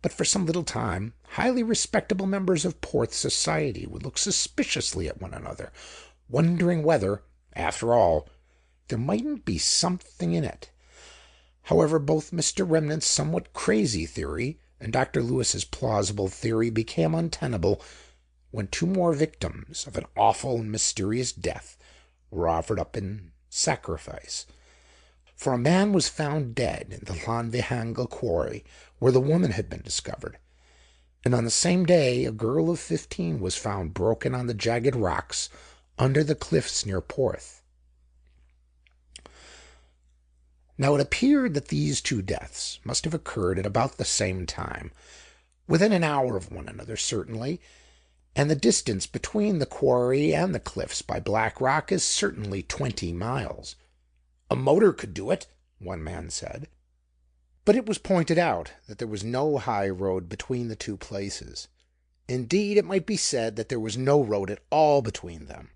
but for some little time highly respectable members of Porth society would look suspiciously at one another, wondering whether, after all, there mightn't be something in it. However, both Mr. Remnant's somewhat crazy theory and Dr. Lewis's plausible theory became untenable when two more victims of an awful and mysterious death were offered up in sacrifice. For a man was found dead in the Llanfihangel quarry where the woman had been discovered, and on the same day a girl of 15 was found broken on the jagged rocks under the cliffs near Porth. Now it appeared that these two deaths must have occurred at about the same time, within an hour of one another certainly, and the distance between the quarry and the cliffs by Black Rock is certainly 20 miles. A motor could do it, one man said. But it was pointed out that there was no high road between the two places. Indeed, it might be said that there was no road at all between them.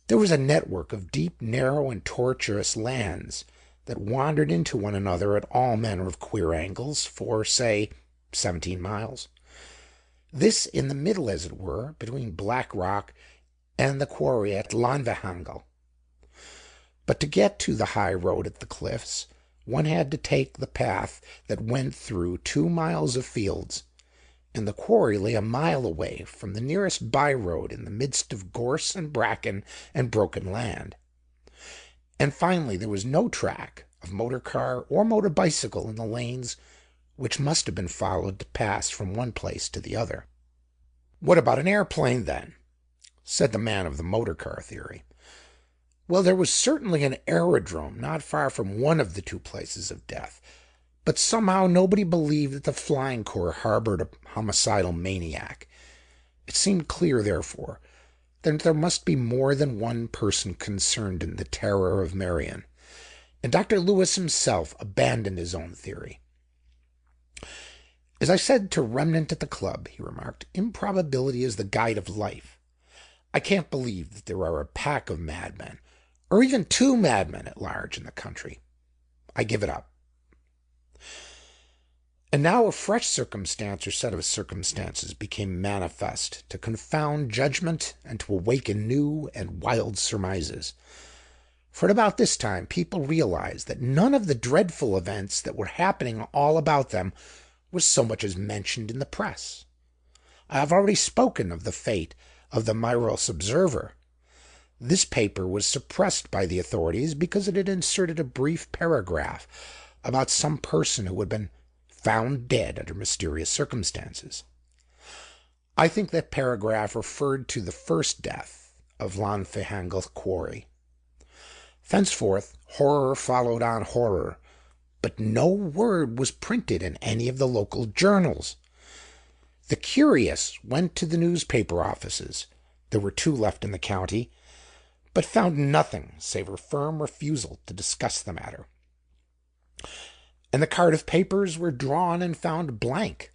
There was a network of deep, narrow, and tortuous lands that wandered into one another at all manner of queer angles for, say, 17 miles. This in the middle, as it were, between Black Rock and the quarry at Llanfihangel. But to get to the high road at the cliffs, one had to take the path that went through 2 miles of fields, and the quarry lay a mile away from the nearest by-road in the midst of gorse and bracken and broken land. And finally there was no track of motor car or motor bicycle in the lanes which must have been followed to pass from one place to the other. "What about an airplane, then?" said the man of the motor car theory. Well, there was certainly an aerodrome not far from one of the two places of death, but somehow nobody believed that the flying corps harbored a homicidal maniac. It seemed clear, therefore, that there must be more than one person concerned in the terror of Marion, and Dr. Lewis himself abandoned his own theory. "As I said to Remnant at the club," he remarked, "improbability is the guide of life. I can't believe that there are a pack of madmen, or even 2 madmen at large in the country. I give it up." And now a fresh circumstance or set of circumstances became manifest to confound judgment and to awaken new and wild surmises. For at about this time people realized that none of the dreadful events that were happening all about them was so much as mentioned in the press. I have already spoken of the fate of the Meiros Observer. This paper was suppressed by the authorities because it had inserted a brief paragraph about some person who had been found dead under mysterious circumstances. I think that paragraph referred to the first death of Llanfihangel quarry. Thenceforth horror followed on horror, but no word was printed in any of the local journals. The curious went to the newspaper offices, there were 2 left in the county, but found nothing save a firm refusal to discuss the matter. And the Cardiff papers were drawn and found blank.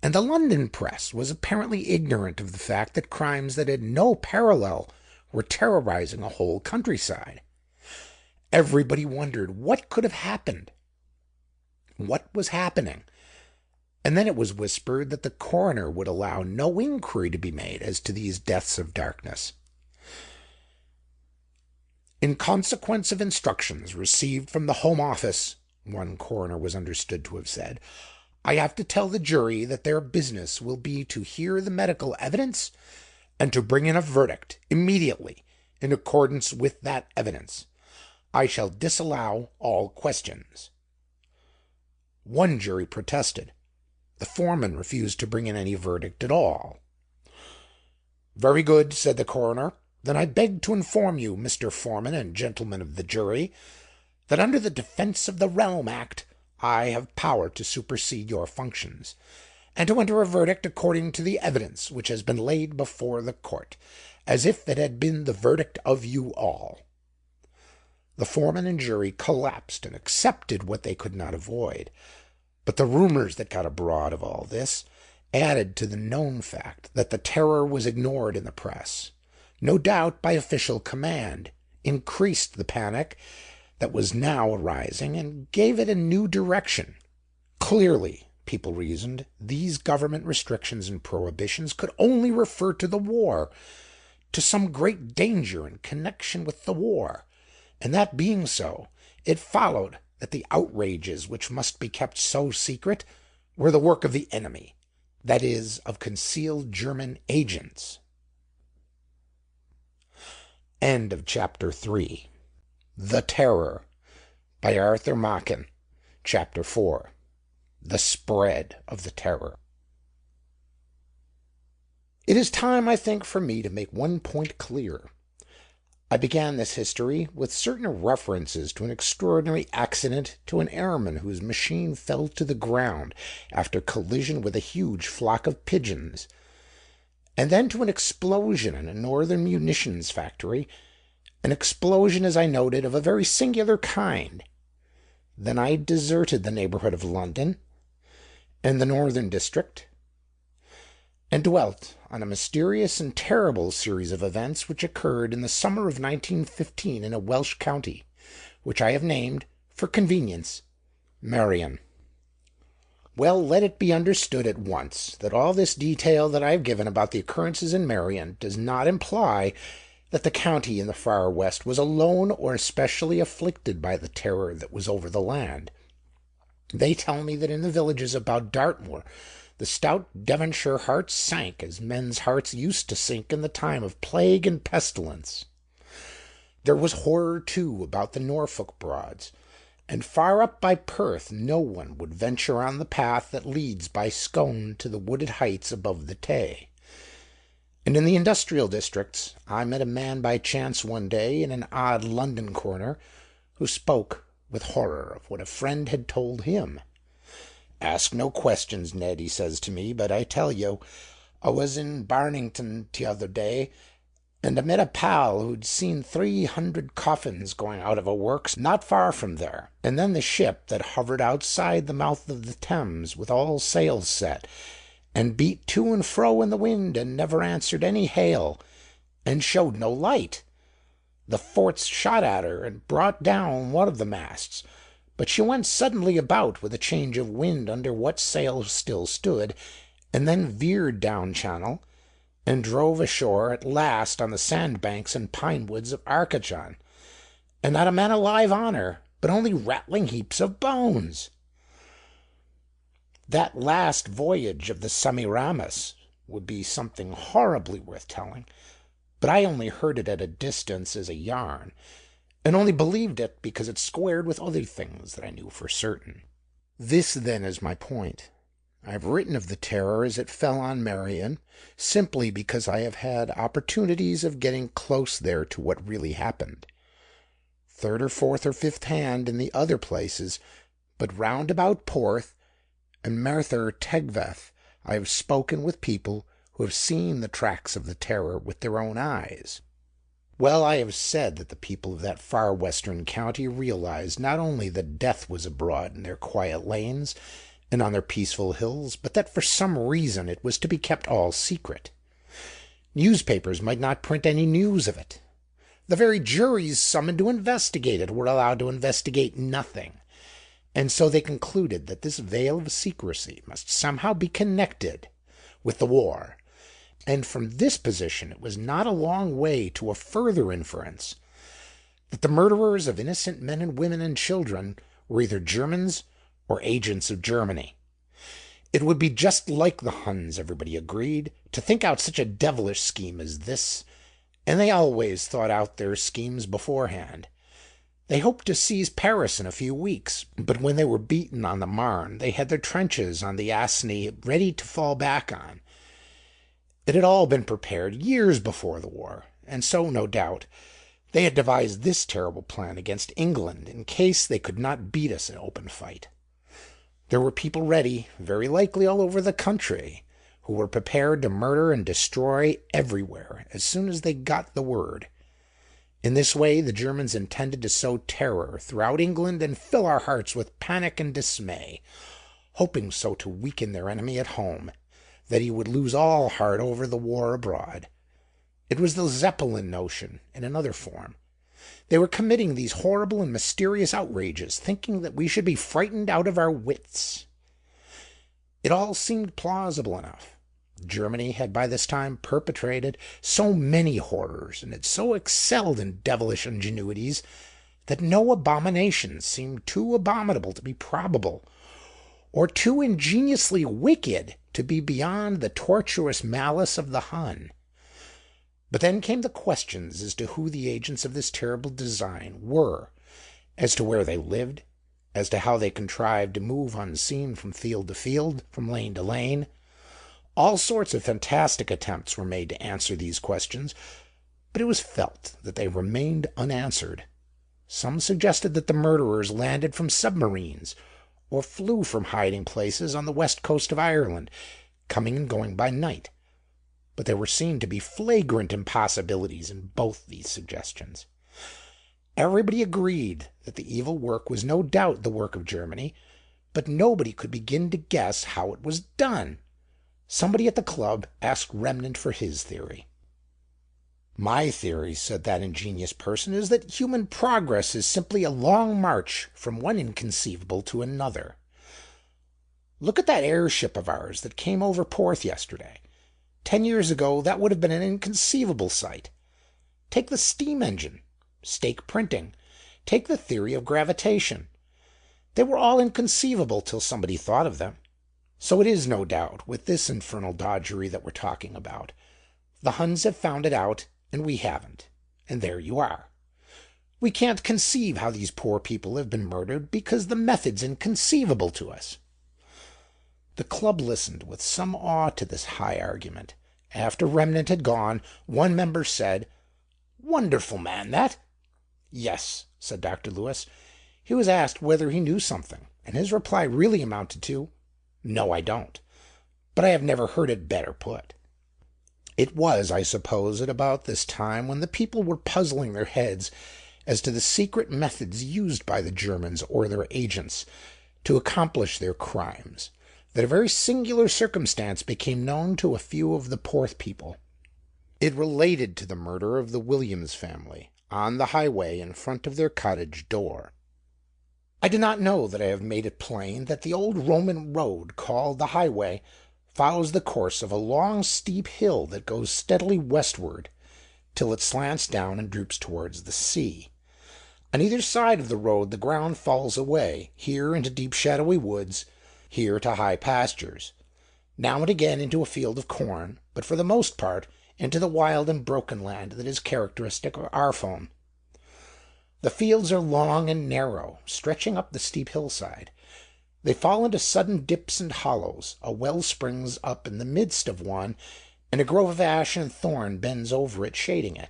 And the London press was apparently ignorant of the fact that crimes that had no parallel were terrorizing a whole countryside. Everybody wondered what could have happened. What was happening? And then it was whispered that the coroner would allow no inquiry to be made as to these deaths of darkness. "In consequence of instructions received from the Home Office," one coroner was understood to have said, "I have to tell the jury that their business will be to hear the medical evidence and to bring in a verdict immediately in accordance with that evidence. I shall disallow all questions." One jury protested. The foreman refused to bring in any verdict at all. "Very good," said the coroner. "Then I beg to inform you, Mr. Foreman and gentlemen of the jury, that under the Defence of the Realm Act I have power to supersede your functions, and to enter a verdict according to the evidence which has been laid before the court, as if it had been the verdict of you all." The foreman and jury collapsed and accepted what they could not avoid. But the rumors that got abroad of all this, added to the known fact that the terror was ignored in the press, no doubt by official command, increased the panic that was now arising and gave it a new direction. Clearly, people reasoned, these government restrictions and prohibitions could only refer to the war, to some great danger in connection with the war, and that being so, it followed that the outrages which must be kept so secret were the work of the enemy, that is, of concealed German agents. End of Chapter 3. The Terror, by Arthur Machen. Chapter 4. The Spread of the Terror. It is time, I think, for me to make one point clear. I began this history with certain references to an extraordinary accident to an airman whose machine fell to the ground after collision with a huge flock of pigeons, and then to an explosion in a northern munitions factory, an explosion, as I noted, of a very singular kind. Then I deserted the neighbourhood of London and the northern district, and dwelt on a mysterious and terrible series of events which occurred in the summer of 1915 in a Welsh county, which I have named, for convenience, Marion. Well, let it be understood at once that all this detail that I have given about the occurrences in Marion does not imply that the county in the far west was alone or especially afflicted by the terror that was over the land. They tell me that in the villages about Dartmoor, the stout Devonshire hearts sank as men's hearts used to sink in the time of plague and pestilence. There was horror, too, about the Norfolk Broads, and far up by Perth no one would venture on the path that leads by Scone to the wooded heights above the Tay. And in the industrial districts I met a man by chance one day in an odd London corner, who spoke with horror of what a friend had told him. "Ask no questions, Ned," he says to me, "but I tell you, I was in Barnington t'other day, and I met a pal who'd seen 300 coffins going out of a works not far from there, and then the ship that hovered outside the mouth of the Thames with all sails set, and beat to and fro in the wind, and never answered any hail, and showed no light. The forts shot at her and brought down one of the masts, but she went suddenly about with a change of wind under what sail still stood, and then veered down channel, and drove ashore at last on the sandbanks and pine woods of Arcachon, and not a man alive on her, but only rattling heaps of bones. That last voyage of the Semiramis would be something horribly worth telling, but I only heard it at a distance as a yarn, and only believed it because it squared with other things that I knew for certain. This, then, is my point. I have written of the terror as it fell on Marion, simply because I have had opportunities of getting close there to what really happened. Third or fourth or fifth hand in the other places, but round about Porth and Merthyr Tegveth I have spoken with people who have seen the tracks of the terror with their own eyes. Well, I have said that the people of that far western county realized not only that death was abroad in their quiet lanes and on their peaceful hills, but that for some reason it was to be kept all secret. Newspapers might not print any news of it. The very juries summoned to investigate it were allowed to investigate nothing, and so they concluded that this veil of secrecy must somehow be connected with the war. And from this position it was not a long way to a further inference, that the murderers of innocent men and women and children were either Germans or agents of Germany. It would be just like the Huns, everybody agreed, to think out such a devilish scheme as this, and they always thought out their schemes beforehand. They hoped to seize Paris in a few weeks, but when they were beaten on the Marne, they had their trenches on the Aisne ready to fall back on. It had all been prepared years before the war, and so, no doubt, they had devised this terrible plan against England in case they could not beat us in open fight. There were people ready, very likely all over the country, who were prepared to murder and destroy everywhere as soon as they got the word. In this way the Germans intended to sow terror throughout England and fill our hearts with panic and dismay, hoping so to weaken their enemy at home, that he would lose all heart over the war abroad. It was the Zeppelin notion in another form. They were committing these horrible and mysterious outrages, thinking that we should be frightened out of our wits. It all seemed plausible enough. Germany had by this time perpetrated so many horrors, and had so excelled in devilish ingenuities, that no abomination seemed too abominable to be probable, or too ingeniously wicked to be beyond the tortuous malice of the Hun. But then came the questions as to who the agents of this terrible design were, as to where they lived, as to how they contrived to move unseen from field to field, from lane to lane. All sorts of fantastic attempts were made to answer these questions, but it was felt that they remained unanswered. Some suggested that the murderers landed from submarines, or flew from hiding places on the west coast of Ireland, coming and going by night. But there were seen to be flagrant impossibilities in both these suggestions. Everybody agreed that the evil work was no doubt the work of Germany, but nobody could begin to guess how it was done. Somebody at the club asked Remnant for his theory. "My theory," said that ingenious person, "is that human progress is simply a long march from one inconceivable to another. Look at that airship of ours that came over Porth yesterday. 10 years ago that would have been an inconceivable sight. Take the steam engine, stake printing, take the theory of gravitation. They were all inconceivable till somebody thought of them. So it is, no doubt, with this infernal dodgery that we're talking about. The Huns have found it out, and we haven't. And there you are. We can't conceive how these poor people have been murdered because the method's inconceivable to us." The club listened with some awe to this high argument. After Remnant had gone, one member said, "Wonderful man, that." "Yes," said Dr. Lewis. He was asked whether he knew something, and his reply really amounted to, "No, I don't. But I have never heard it better put." It was, I suppose, at about this time, when the people were puzzling their heads as to the secret methods used by the Germans or their agents to accomplish their crimes, that a very singular circumstance became known to a few of the Porth people. It related to the murder of the Williams family on the highway in front of their cottage door. I do not know that I have made it plain that the old Roman road called the highway follows the course of a long steep hill that goes steadily westward till it slants down and droops towards the sea. On either side of the road the ground falls away, here into deep shadowy woods, here to high pastures, now and again into a field of corn, but for the most part into the wild and broken land that is characteristic of Arfon. The fields are long and narrow, stretching up the steep hillside. They fall into sudden dips and hollows. A well springs up in the midst of one, and a grove of ash and thorn bends over it, shading it,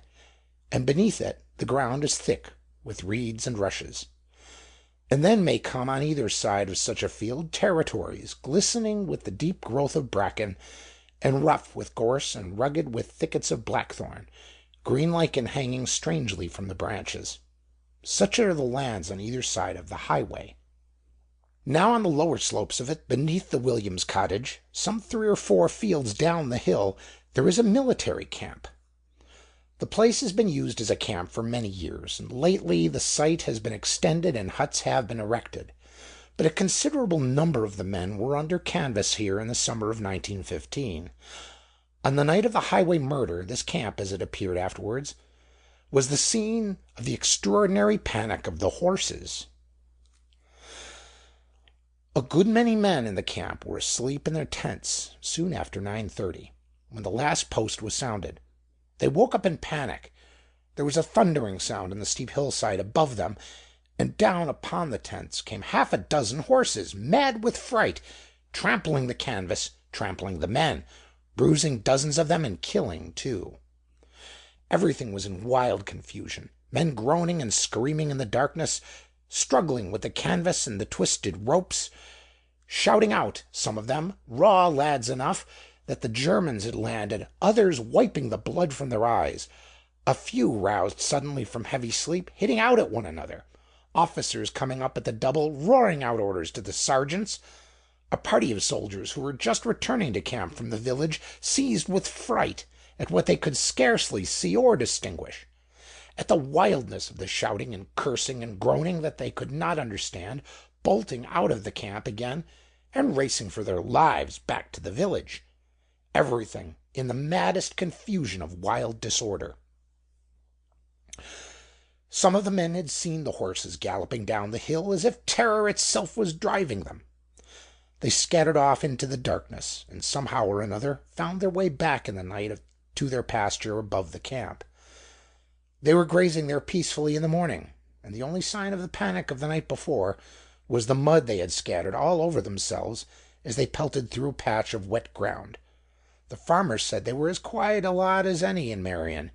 and beneath it the ground is thick with reeds and rushes. And then may come on either side of such a field territories glistening with the deep growth of bracken, and rough with gorse, and rugged with thickets of blackthorn, green-like and hanging strangely from the branches. Such are the lands on either side of the highway. Now on the lower slopes of it, beneath the Williams cottage, some 3 or 4 fields down the hill, there is a military camp. The place has been used as a camp for many years, and lately the site has been extended and huts have been erected. But a considerable number of the men were under canvas here in the summer of 1915. On the night of the highway murder, this camp, as it appeared afterwards, was the scene of the extraordinary panic of the horses. A good many men in the camp were asleep in their tents soon after 9:30, when the last post was sounded. They woke up in panic. There was a thundering sound on the steep hillside above them, and down upon the tents came 6 horses, mad with fright, trampling the canvas, trampling the men, bruising dozens of them, and killing too. Everything was in wild confusion, men groaning and screaming in the darkness, struggling with the canvas and the twisted ropes, shouting out, some of them, raw lads enough, that the Germans had landed, others wiping the blood from their eyes, a few roused suddenly from heavy sleep, hitting out at one another, officers coming up at the double, roaring out orders to the sergeants, a party of soldiers who were just returning to camp from the village, seized with fright at what they could scarcely see or distinguish, at the wildness of the shouting and cursing and groaning that they could not understand, bolting out of the camp again, and racing for their lives back to the village. Everything in the maddest confusion of wild disorder. Some of the men had seen the horses galloping down the hill as if terror itself was driving them. They scattered off into the darkness, and somehow or another found their way back in the night to their pasture above the camp. They were grazing there peacefully in the morning, and the only sign of the panic of the night before was the mud they had scattered all over themselves as they pelted through a patch of wet ground. The farmer said they were as quiet a lot as any in Marion.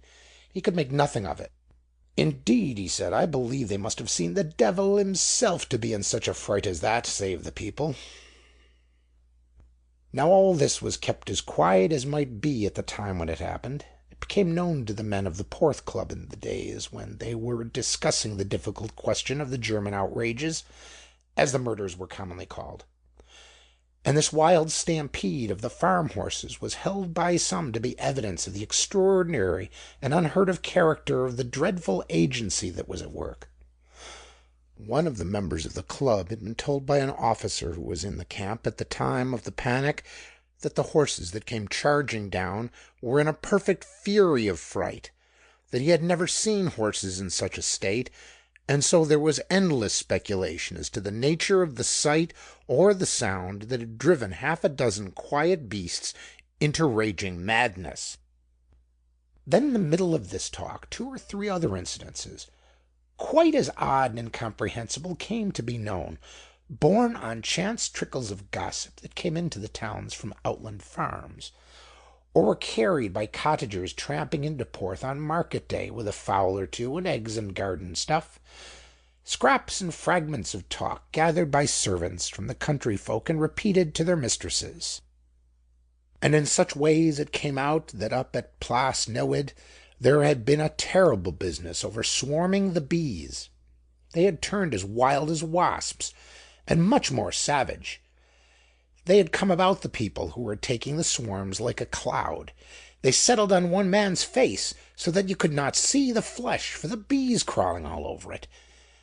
He could make nothing of it. Indeed, he said, I believe they must have seen the devil himself to be in such a fright as that to save the people. Now all this was kept as quiet as might be at the time when it happened. It became known to the men of the Porth Club in the days when they were discussing the difficult question of the German outrages, as the murders were commonly called. And this wild stampede of the farm horses was held by some to be evidence of the extraordinary and unheard-of character of the dreadful agency that was at work. One of the members of the club had been told by an officer who was in the camp at the time of the panic that the horses that came charging down were in a perfect fury of fright, that he had never seen horses in such a state, and so there was endless speculation as to the nature of the sight or the sound that had driven half a dozen quiet beasts into raging madness. Then in the middle of this talk, 2 or 3 other incidences, quite as odd and incomprehensible, came to be known, borne on chance trickles of gossip that came into the towns from outland farms, or were carried by cottagers tramping into Porth on market day with a fowl or two and eggs and garden stuff, scraps and fragments of talk gathered by servants from the country folk and repeated to their mistresses. And in such ways it came out that up at Place Neuwied there had been a terrible business over swarming the bees. They had turned as wild as wasps, and much more savage. They had come about the people who were taking the swarms like a cloud. They settled on one man's face so that you could not see the flesh for the bees crawling all over it,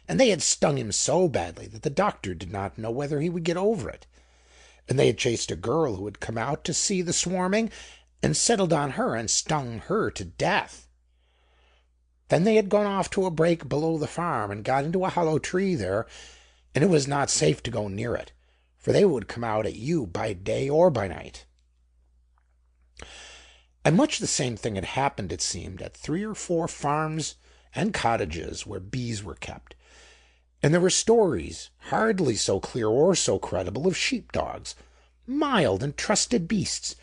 and they had stung him so badly that the doctor did not know whether he would get over it. And they had chased a girl who had come out to see the swarming, and settled on her and stung her to death. Then they had gone off to a break below the farm and got into a hollow tree there, and it was not safe to go near it, for they would come out at you by day or by night. And much the same thing had happened, it seemed, at 3 or 4 farms and cottages where bees were kept, and there were stories, hardly so clear or so credible, of sheep-dogs, mild and trusted beasts,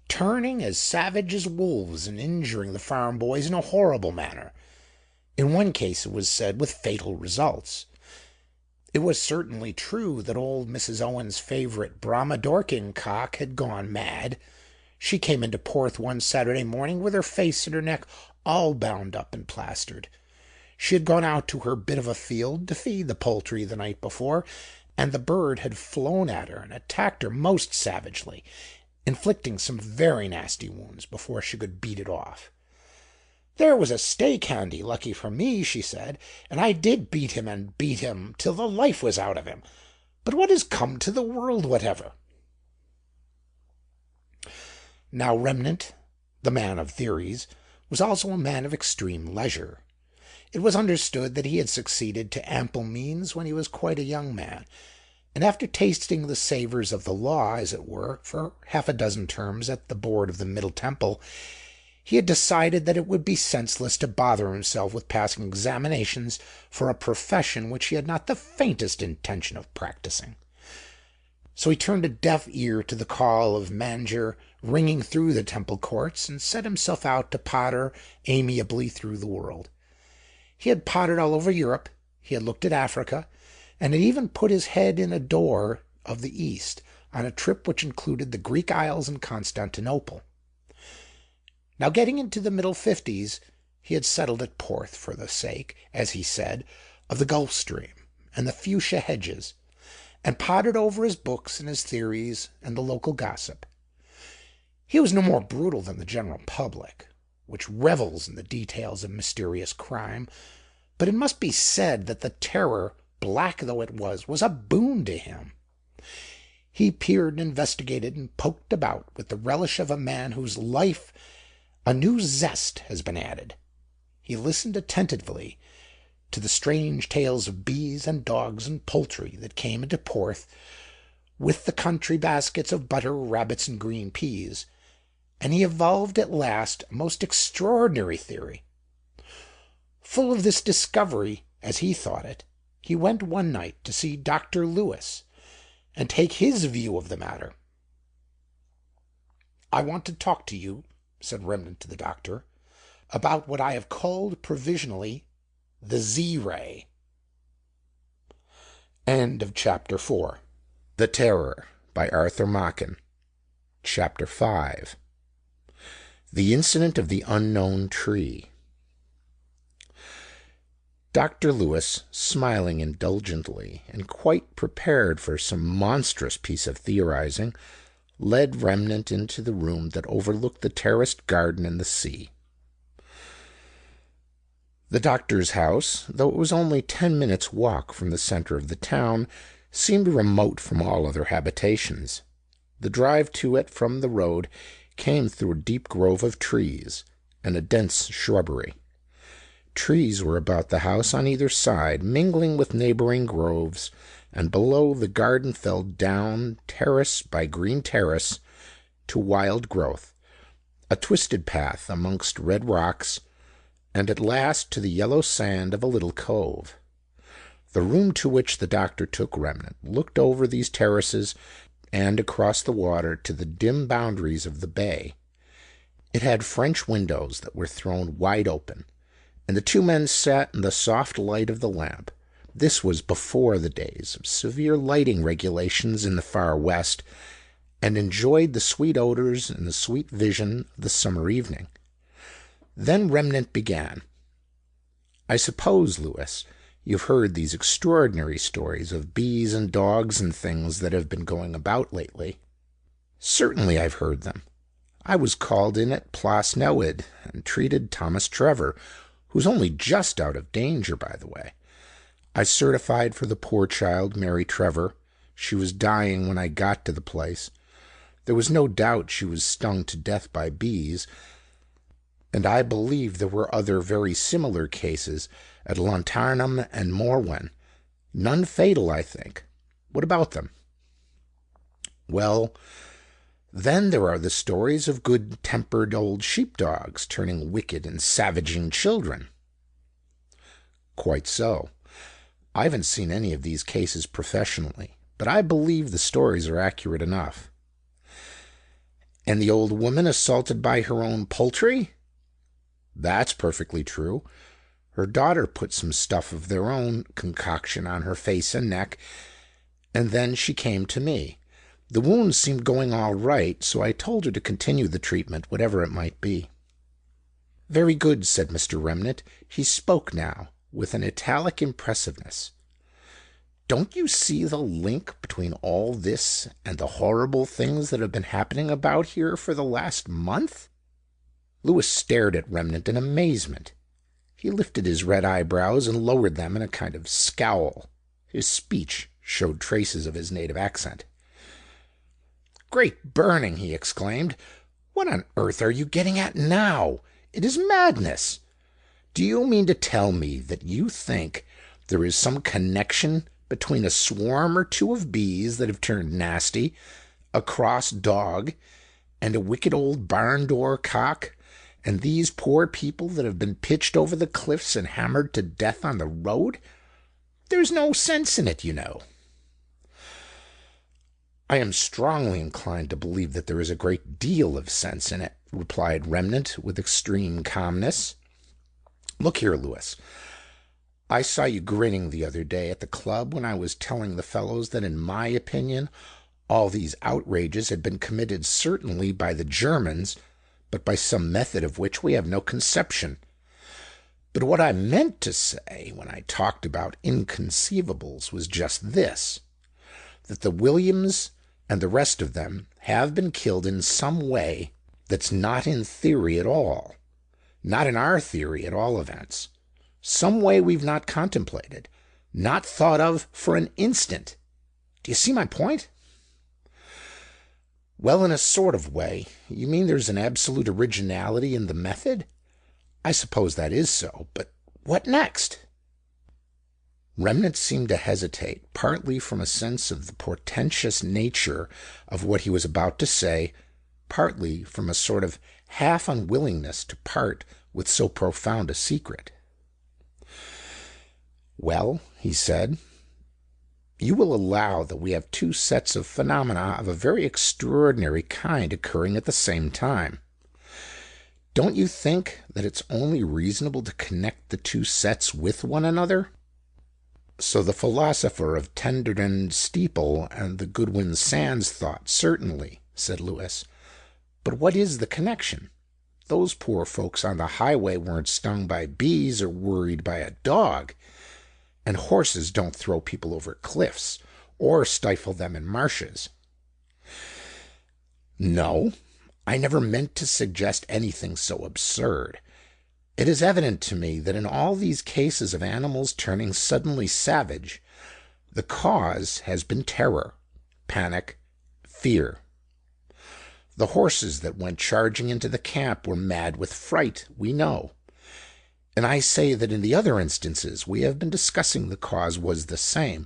turning as savage as wolves and injuring the farm boys in a horrible manner. In one case, it was said, with fatal results. It was certainly true that old Mrs. Owen's favourite Brahma Dorking cock had gone mad. She came into Porth one Saturday morning with her face and her neck all bound up and plastered. She had gone out to her bit of a field to feed the poultry the night before, and the bird had flown at her and attacked her most savagely, inflicting some very nasty wounds before she could beat it off. There was a stake handy, lucky for me, she said, and I did beat him and beat him till the life was out of him. But what has come to the world whatever? Now Remnant, the man of theories, was also a man of extreme leisure. It was understood that he had succeeded to ample means when he was quite a young man, and after tasting the savours of the law, as it were, for 6 terms at the board of the Middle Temple, he had decided that it would be senseless to bother himself with passing examinations for a profession which he had not the faintest intention of practising. So he turned a deaf ear to the call of Manger ringing through the Temple courts, and set himself out to potter amiably through the world. He had pottered all over Europe, he had looked at Africa, and had even put his head in a door of the East on a trip which included the Greek Isles and Constantinople. Now, getting into the middle 50s, he had settled at Porth for the sake, as he said, of the Gulf Stream and the fuchsia hedges, and pottered over his books and his theories and the local gossip. He was no more brutal than the general public, which revels in the details of mysterious crime, but it must be said that the terror, black though it was a boon to him. He peered and investigated and poked about with the relish of a man whose life a new zest has been added. He listened attentively to the strange tales of bees and dogs and poultry that came into Porth with the country baskets of butter, rabbits, and green peas, and he evolved at last a most extraordinary theory. Full of this discovery, as he thought it, he went one night to see Dr. Lewis and take his view of the matter. "I want to talk to you," said Remnant to the doctor, "about what I have called provisionally the Z-ray." End of chapter 4. The Terror by Arthur Machen. Chapter 5. The Incident of the Unknown Tree. Dr. Lewis, smiling indulgently and quite prepared for some monstrous piece of theorizing, led Remnant into the room that overlooked the terraced garden and the sea. The doctor's house, though it was only 10 minutes' walk from the centre of the town, seemed remote from all other habitations. The drive to it from the road came through a deep grove of trees and a dense shrubbery. Trees were about the house on either side, mingling with neighbouring groves, and below the garden fell down, terrace by green terrace, to wild growth, a twisted path amongst red rocks, and at last to the yellow sand of a little cove. The room to which the doctor took Remnant looked over these terraces and across the water to the dim boundaries of the bay. It had French windows that were thrown wide open, and the two men sat in the soft light of the lamp. This was before the days of severe lighting regulations in the far west, and enjoyed the sweet odors and the sweet vision of the summer evening. Then Remnant began. "I suppose, Lewis, you've heard these extraordinary stories of bees and dogs and things that have been going about lately?" "Certainly I've heard them. I was called in at Plas Newid and treated Thomas Trevor, who's only just out of danger, by the way. I certified for the poor child, Mary Trevor. She was dying when I got to the place. There was no doubt she was stung to death by bees, and I believe there were other very similar cases at Lantarnum and Morwen. None fatal, I think. What about them?" "Well, then there are the stories of good-tempered old sheepdogs turning wicked and savaging children." "Quite so. I haven't seen any of these cases professionally, but I believe the stories are accurate enough." "And the old woman assaulted by her own poultry?" "That's perfectly true. Her daughter put some stuff of their own concoction on her face and neck, and then she came to me. The wounds seemed going all right, so I told her to continue the treatment, whatever it might be." "Very good," said Mr. Remnant. He spoke now with an italic impressiveness. "Don't you see the link between all this and the horrible things that have been happening about here for the last month?" Lewis stared at Remnant in amazement. He lifted his red eyebrows and lowered them in a kind of scowl. His speech showed traces of his native accent. "Great burning!" he exclaimed. "What on earth are you getting at now? It is madness. Do you mean to tell me that you think there is some connection between a swarm or two of bees that have turned nasty, a cross dog, and a wicked old barn door cock, and these poor people that have been pitched over the cliffs and hammered to death on the road? There's no sense in it, you know." "I am strongly inclined to believe that there is a great deal of sense in it," replied Remnant with extreme calmness. "Look here, Lewis. I saw you grinning the other day at the club when I was telling the fellows that in my opinion all these outrages had been committed certainly by the Germans, but by some method of which we have no conception. But what I meant to say when I talked about inconceivables was just this, that the Williams and the rest of them have been killed in some way that's not in theory at all. Not in our theory, at all events. Some way we've not contemplated, not thought of for an instant. Do you see my point?" Well, in a sort of way. You mean there's an absolute originality in the method? I suppose that is so, but what next? Remnant seemed to hesitate, partly from a sense of the portentous nature of what he was about to say, partly from a sort of half unwillingness to part with so profound a secret. Well, he said, you will allow that we have two sets of phenomena of a very extraordinary kind occurring at the same time. Don't you think that it's only reasonable to connect the two sets with one another? So the philosopher of Tenderden Steeple and the Goodwin Sands thought, certainly, said Lewis. But what is the connection? Those poor folks on the highway weren't stung by bees or worried by a dog. And horses don't throw people over cliffs or stifle them in marshes. No, I never meant to suggest anything so absurd. It is evident to me that in all these cases of animals turning suddenly savage, the cause has been terror, panic, fear. The horses that went charging into the camp were mad with fright, we know. And I say that in the other instances we have been discussing the cause was the same.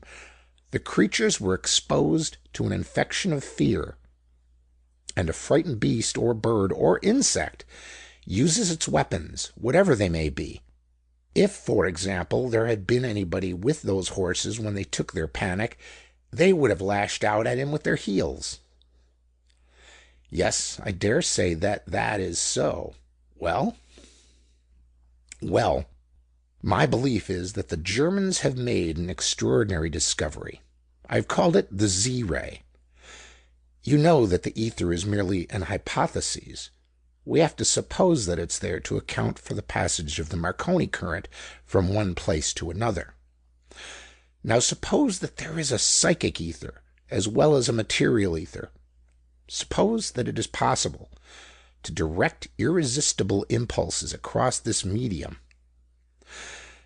The creatures were exposed to an infection of fear, and a frightened beast or bird or insect uses its weapons, whatever they may be. If, for example, there had been anybody with those horses when they took their panic, they would have lashed out at him with their heels. Yes, I dare say that is so. Well, my belief is that the Germans have made an extraordinary discovery. I've called it the Z-ray. You know that the ether is merely an hypothesis. We have to suppose that it's there to account for the passage of the Marconi current from one place to another. Now suppose that there is a psychic ether as well as a material ether. Suppose that it is possible to direct irresistible impulses across this medium.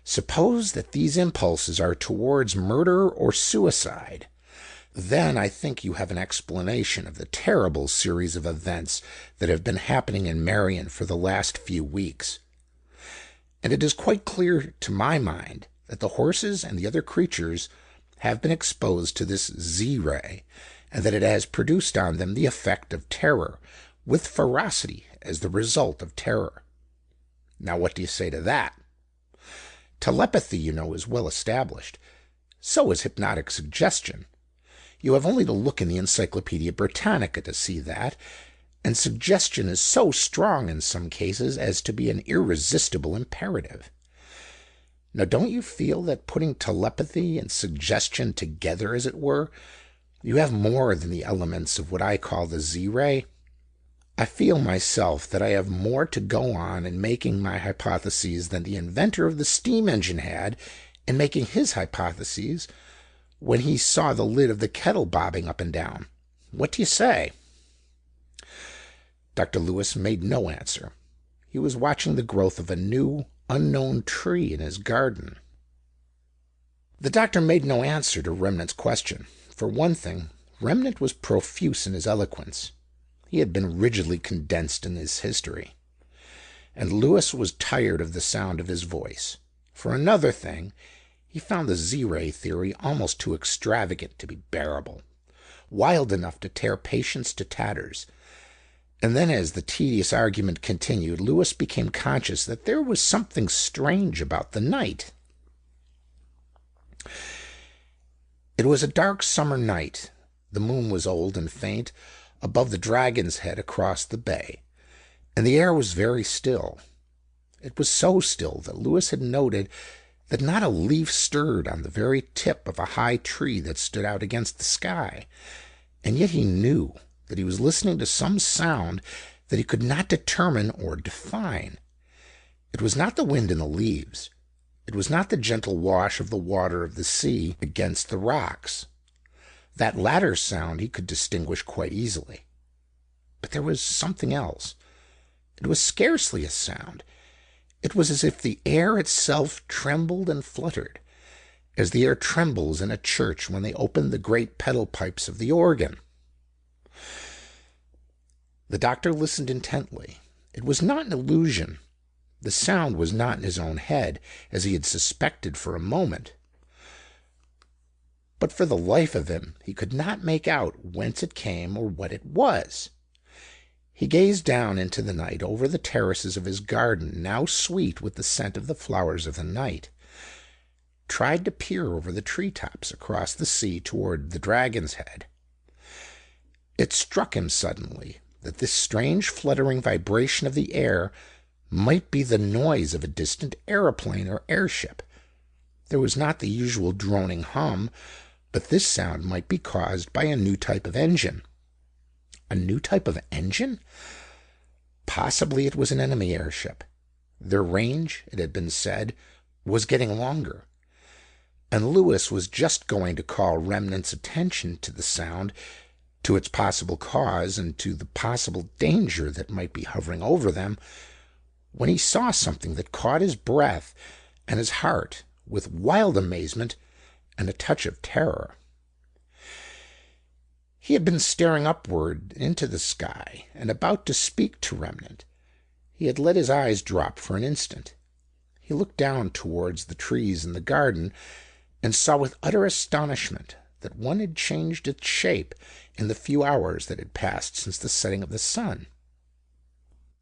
Suppose that these impulses are towards murder or suicide. Then I think you have an explanation of the terrible series of events that have been happening in Marion for the last few weeks. And it is quite clear to my mind that the horses and the other creatures have been exposed to this Z-ray, and that it has produced on them the effect of terror, with ferocity as the result of terror. Now what do you say to that? Telepathy, you know, is well established. So is hypnotic suggestion. You have only to look in the Encyclopedia Britannica to see that, and suggestion is so strong in some cases as to be an irresistible imperative. Now don't you feel that putting telepathy and suggestion together, as it were, you have more than the elements of what I call the Z-ray? I feel myself that I have more to go on in making my hypotheses than the inventor of the steam engine had in making his hypotheses when he saw the lid of the kettle bobbing up and down. What do you say? Dr. Lewis made no answer. He was watching the growth of a new, unknown tree in his garden. The doctor made no answer to Remnant's question. For one thing, Remnant was profuse in his eloquence. He had been rigidly condensed in his history. And Lewis was tired of the sound of his voice. For another thing, he found the Z-ray theory almost too extravagant to be bearable, wild enough to tear patience to tatters. And then as the tedious argument continued, Lewis became conscious that there was something strange about the night. It was a dark summer night. The moon was old and faint above the Dragon's Head across the bay, and the air was very still. It was so still that Lewis had noted that not a leaf stirred on the very tip of a high tree that stood out against the sky, and yet he knew that he was listening to some sound that he could not determine or define. It was not the wind in the leaves. It was not the gentle wash of the water of the sea against the rocks. That latter sound he could distinguish quite easily. But there was something else. It was scarcely a sound. It was as if the air itself trembled and fluttered, as the air trembles in a church when they open the great pedal pipes of the organ. The doctor listened intently. It was not an illusion. The sound was not in his own head, as he had suspected for a moment. But for the life of him, he could not make out whence it came or what it was. He gazed down into the night over the terraces of his garden, now sweet with the scent of the flowers of the night, tried to peer over the tree-tops across the sea toward the Dragon's Head. It struck him suddenly that this strange fluttering vibration of the air might be the noise of a distant aeroplane or airship. There was not the usual droning hum, but this sound might be caused by a new type of engine. A new type of engine? Possibly it was an enemy airship. Their range, it had been said, was getting longer, and Lewis was just going to call Remnant's attention to the sound, to its possible cause, and to the possible danger that might be hovering over them, when he saw something that caught his breath and his heart with wild amazement and a touch of terror. He had been staring upward into the sky and about to speak to Remnant. He had let his eyes drop for an instant. He looked down towards the trees in the garden and saw with utter astonishment that one had changed its shape in the few hours that had passed since the setting of the sun.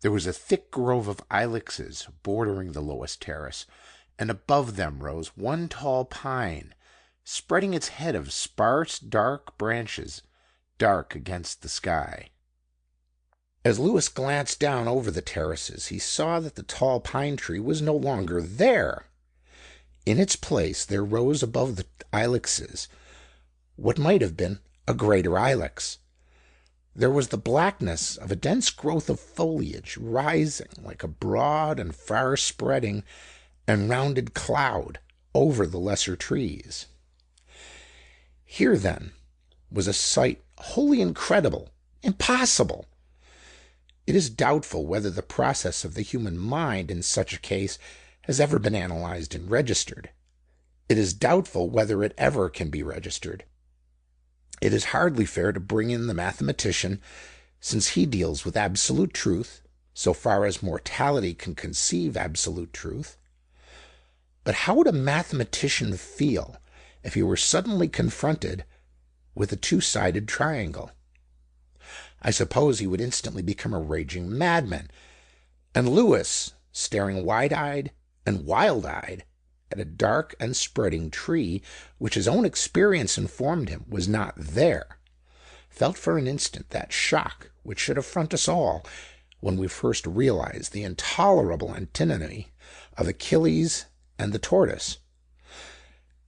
There was a thick grove of ilexes bordering the lowest terrace, and above them rose one tall pine, spreading its head of sparse, dark branches, dark against the sky. As Lewis glanced down over the terraces, he saw that the tall pine tree was no longer there. In its place there rose above the ilexes what might have been a greater ilex. There was the blackness of a dense growth of foliage rising like a broad and far-spreading and rounded cloud over the lesser trees. Here, then, was a sight wholly incredible, impossible. It is doubtful whether the process of the human mind in such a case has ever been analyzed and registered. It is doubtful whether it ever can be registered. It is hardly fair to bring in the mathematician, since he deals with absolute truth, so far as mortality can conceive absolute truth. But how would a mathematician feel if he were suddenly confronted with a two-sided triangle? I suppose he would instantly become a raging madman, and Lewis, staring wide-eyed and wild-eyed at a dark and spreading tree which his own experience informed him was not there, felt for an instant that shock which should affront us all when we first realize the intolerable antinomy of Achilles and the tortoise.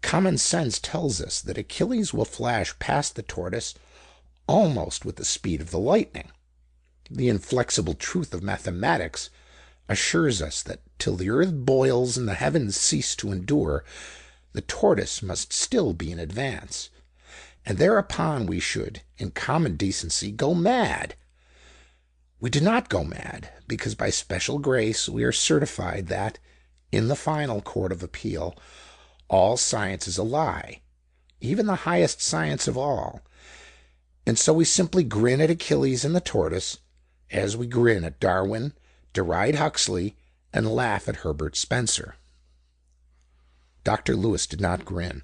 Common sense tells us that Achilles will flash past the tortoise almost with the speed of the lightning. The inflexible truth of mathematics assures us that till the earth boils and the heavens cease to endure, the tortoise must still be in advance, and thereupon we should, in common decency, go mad. We do not go mad, because by special grace we are certified that, in the final court of appeal, all science is a lie, even the highest science of all, and so we simply grin at Achilles and the tortoise, as we grin at Darwin, deride Huxley, and laugh at Herbert Spencer. Dr. Lewis did not grin.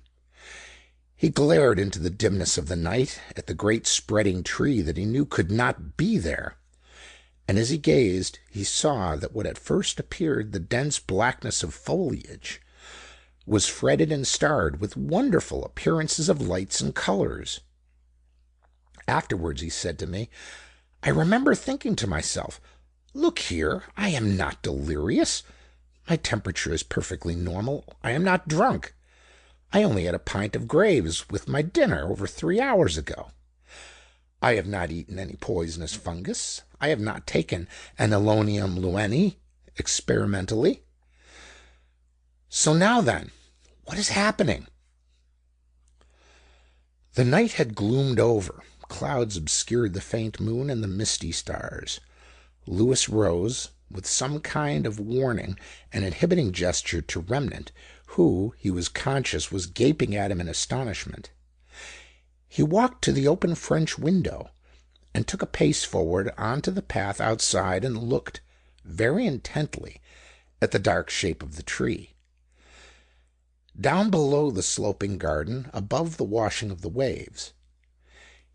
He glared into the dimness of the night at the great spreading tree that he knew could not be there, and as he gazed he saw that what at first appeared the dense blackness of foliage was fretted and starred with wonderful appearances of lights and colors. Afterwards he said to me, "I remember thinking to myself, 'Look here, I am not delirious. My temperature is perfectly normal. I am not drunk. I only had a pint of Graves with my dinner over 3 hours ago. I have not eaten any poisonous fungus. I have not taken Anhelonium lewinii experimentally. So now then, what is happening?' The night had gloomed over. Clouds obscured the faint moon and the misty stars. Lewis rose, with some kind of warning and inhibiting gesture to Remnant, who, he was conscious, was gaping at him in astonishment. He walked to the open French window, and took a pace forward onto the path outside and looked very intently at the dark shape of the tree. Down below the sloping garden, above the washing of the waves,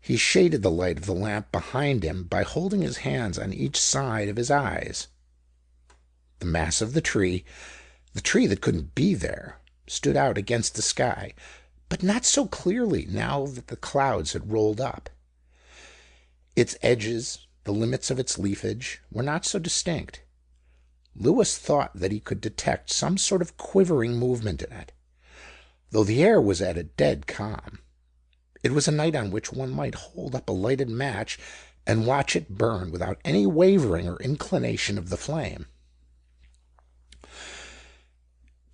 he shaded the light of the lamp behind him by holding his hands on each side of his eyes. The mass of the tree that couldn't be there, stood out against the sky, but not so clearly now that the clouds had rolled up. Its edges, the limits of its leafage, were not so distinct. Lewis thought that he could detect some sort of quivering movement in it, though the air was at a dead calm. It was a night on which one might hold up a lighted match and watch it burn without any wavering or inclination of the flame.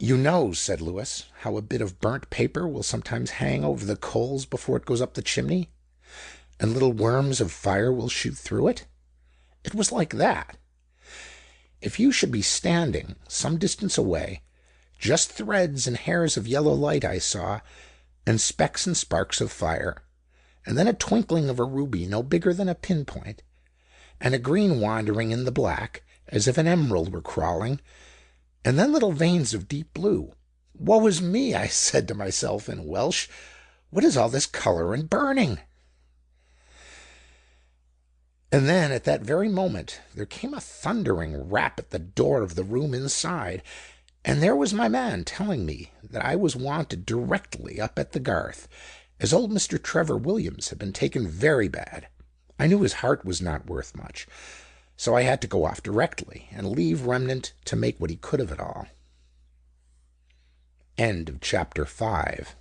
"You know," said Lewis, "how a bit of burnt paper will sometimes hang over the coals before it goes up the chimney, and little worms of fire will shoot through it? It was like that. If you should be standing some distance away, just threads and hairs of yellow light I saw, and specks and sparks of fire, and then a twinkling of a ruby no bigger than a pinpoint, and a green wandering in the black, as if an emerald were crawling, and then little veins of deep blue. Woe is me, I said to myself in Welsh, what is all this colour and burning? And then at that very moment there came a thundering rap at the door of the room inside, and there was my man telling me that I was wanted directly up at the Garth, as old Mr. Trevor Williams had been taken very bad. I knew his heart was not worth much, so I had to go off directly, and leave Remnant to make what he could of it all. End of chapter 5.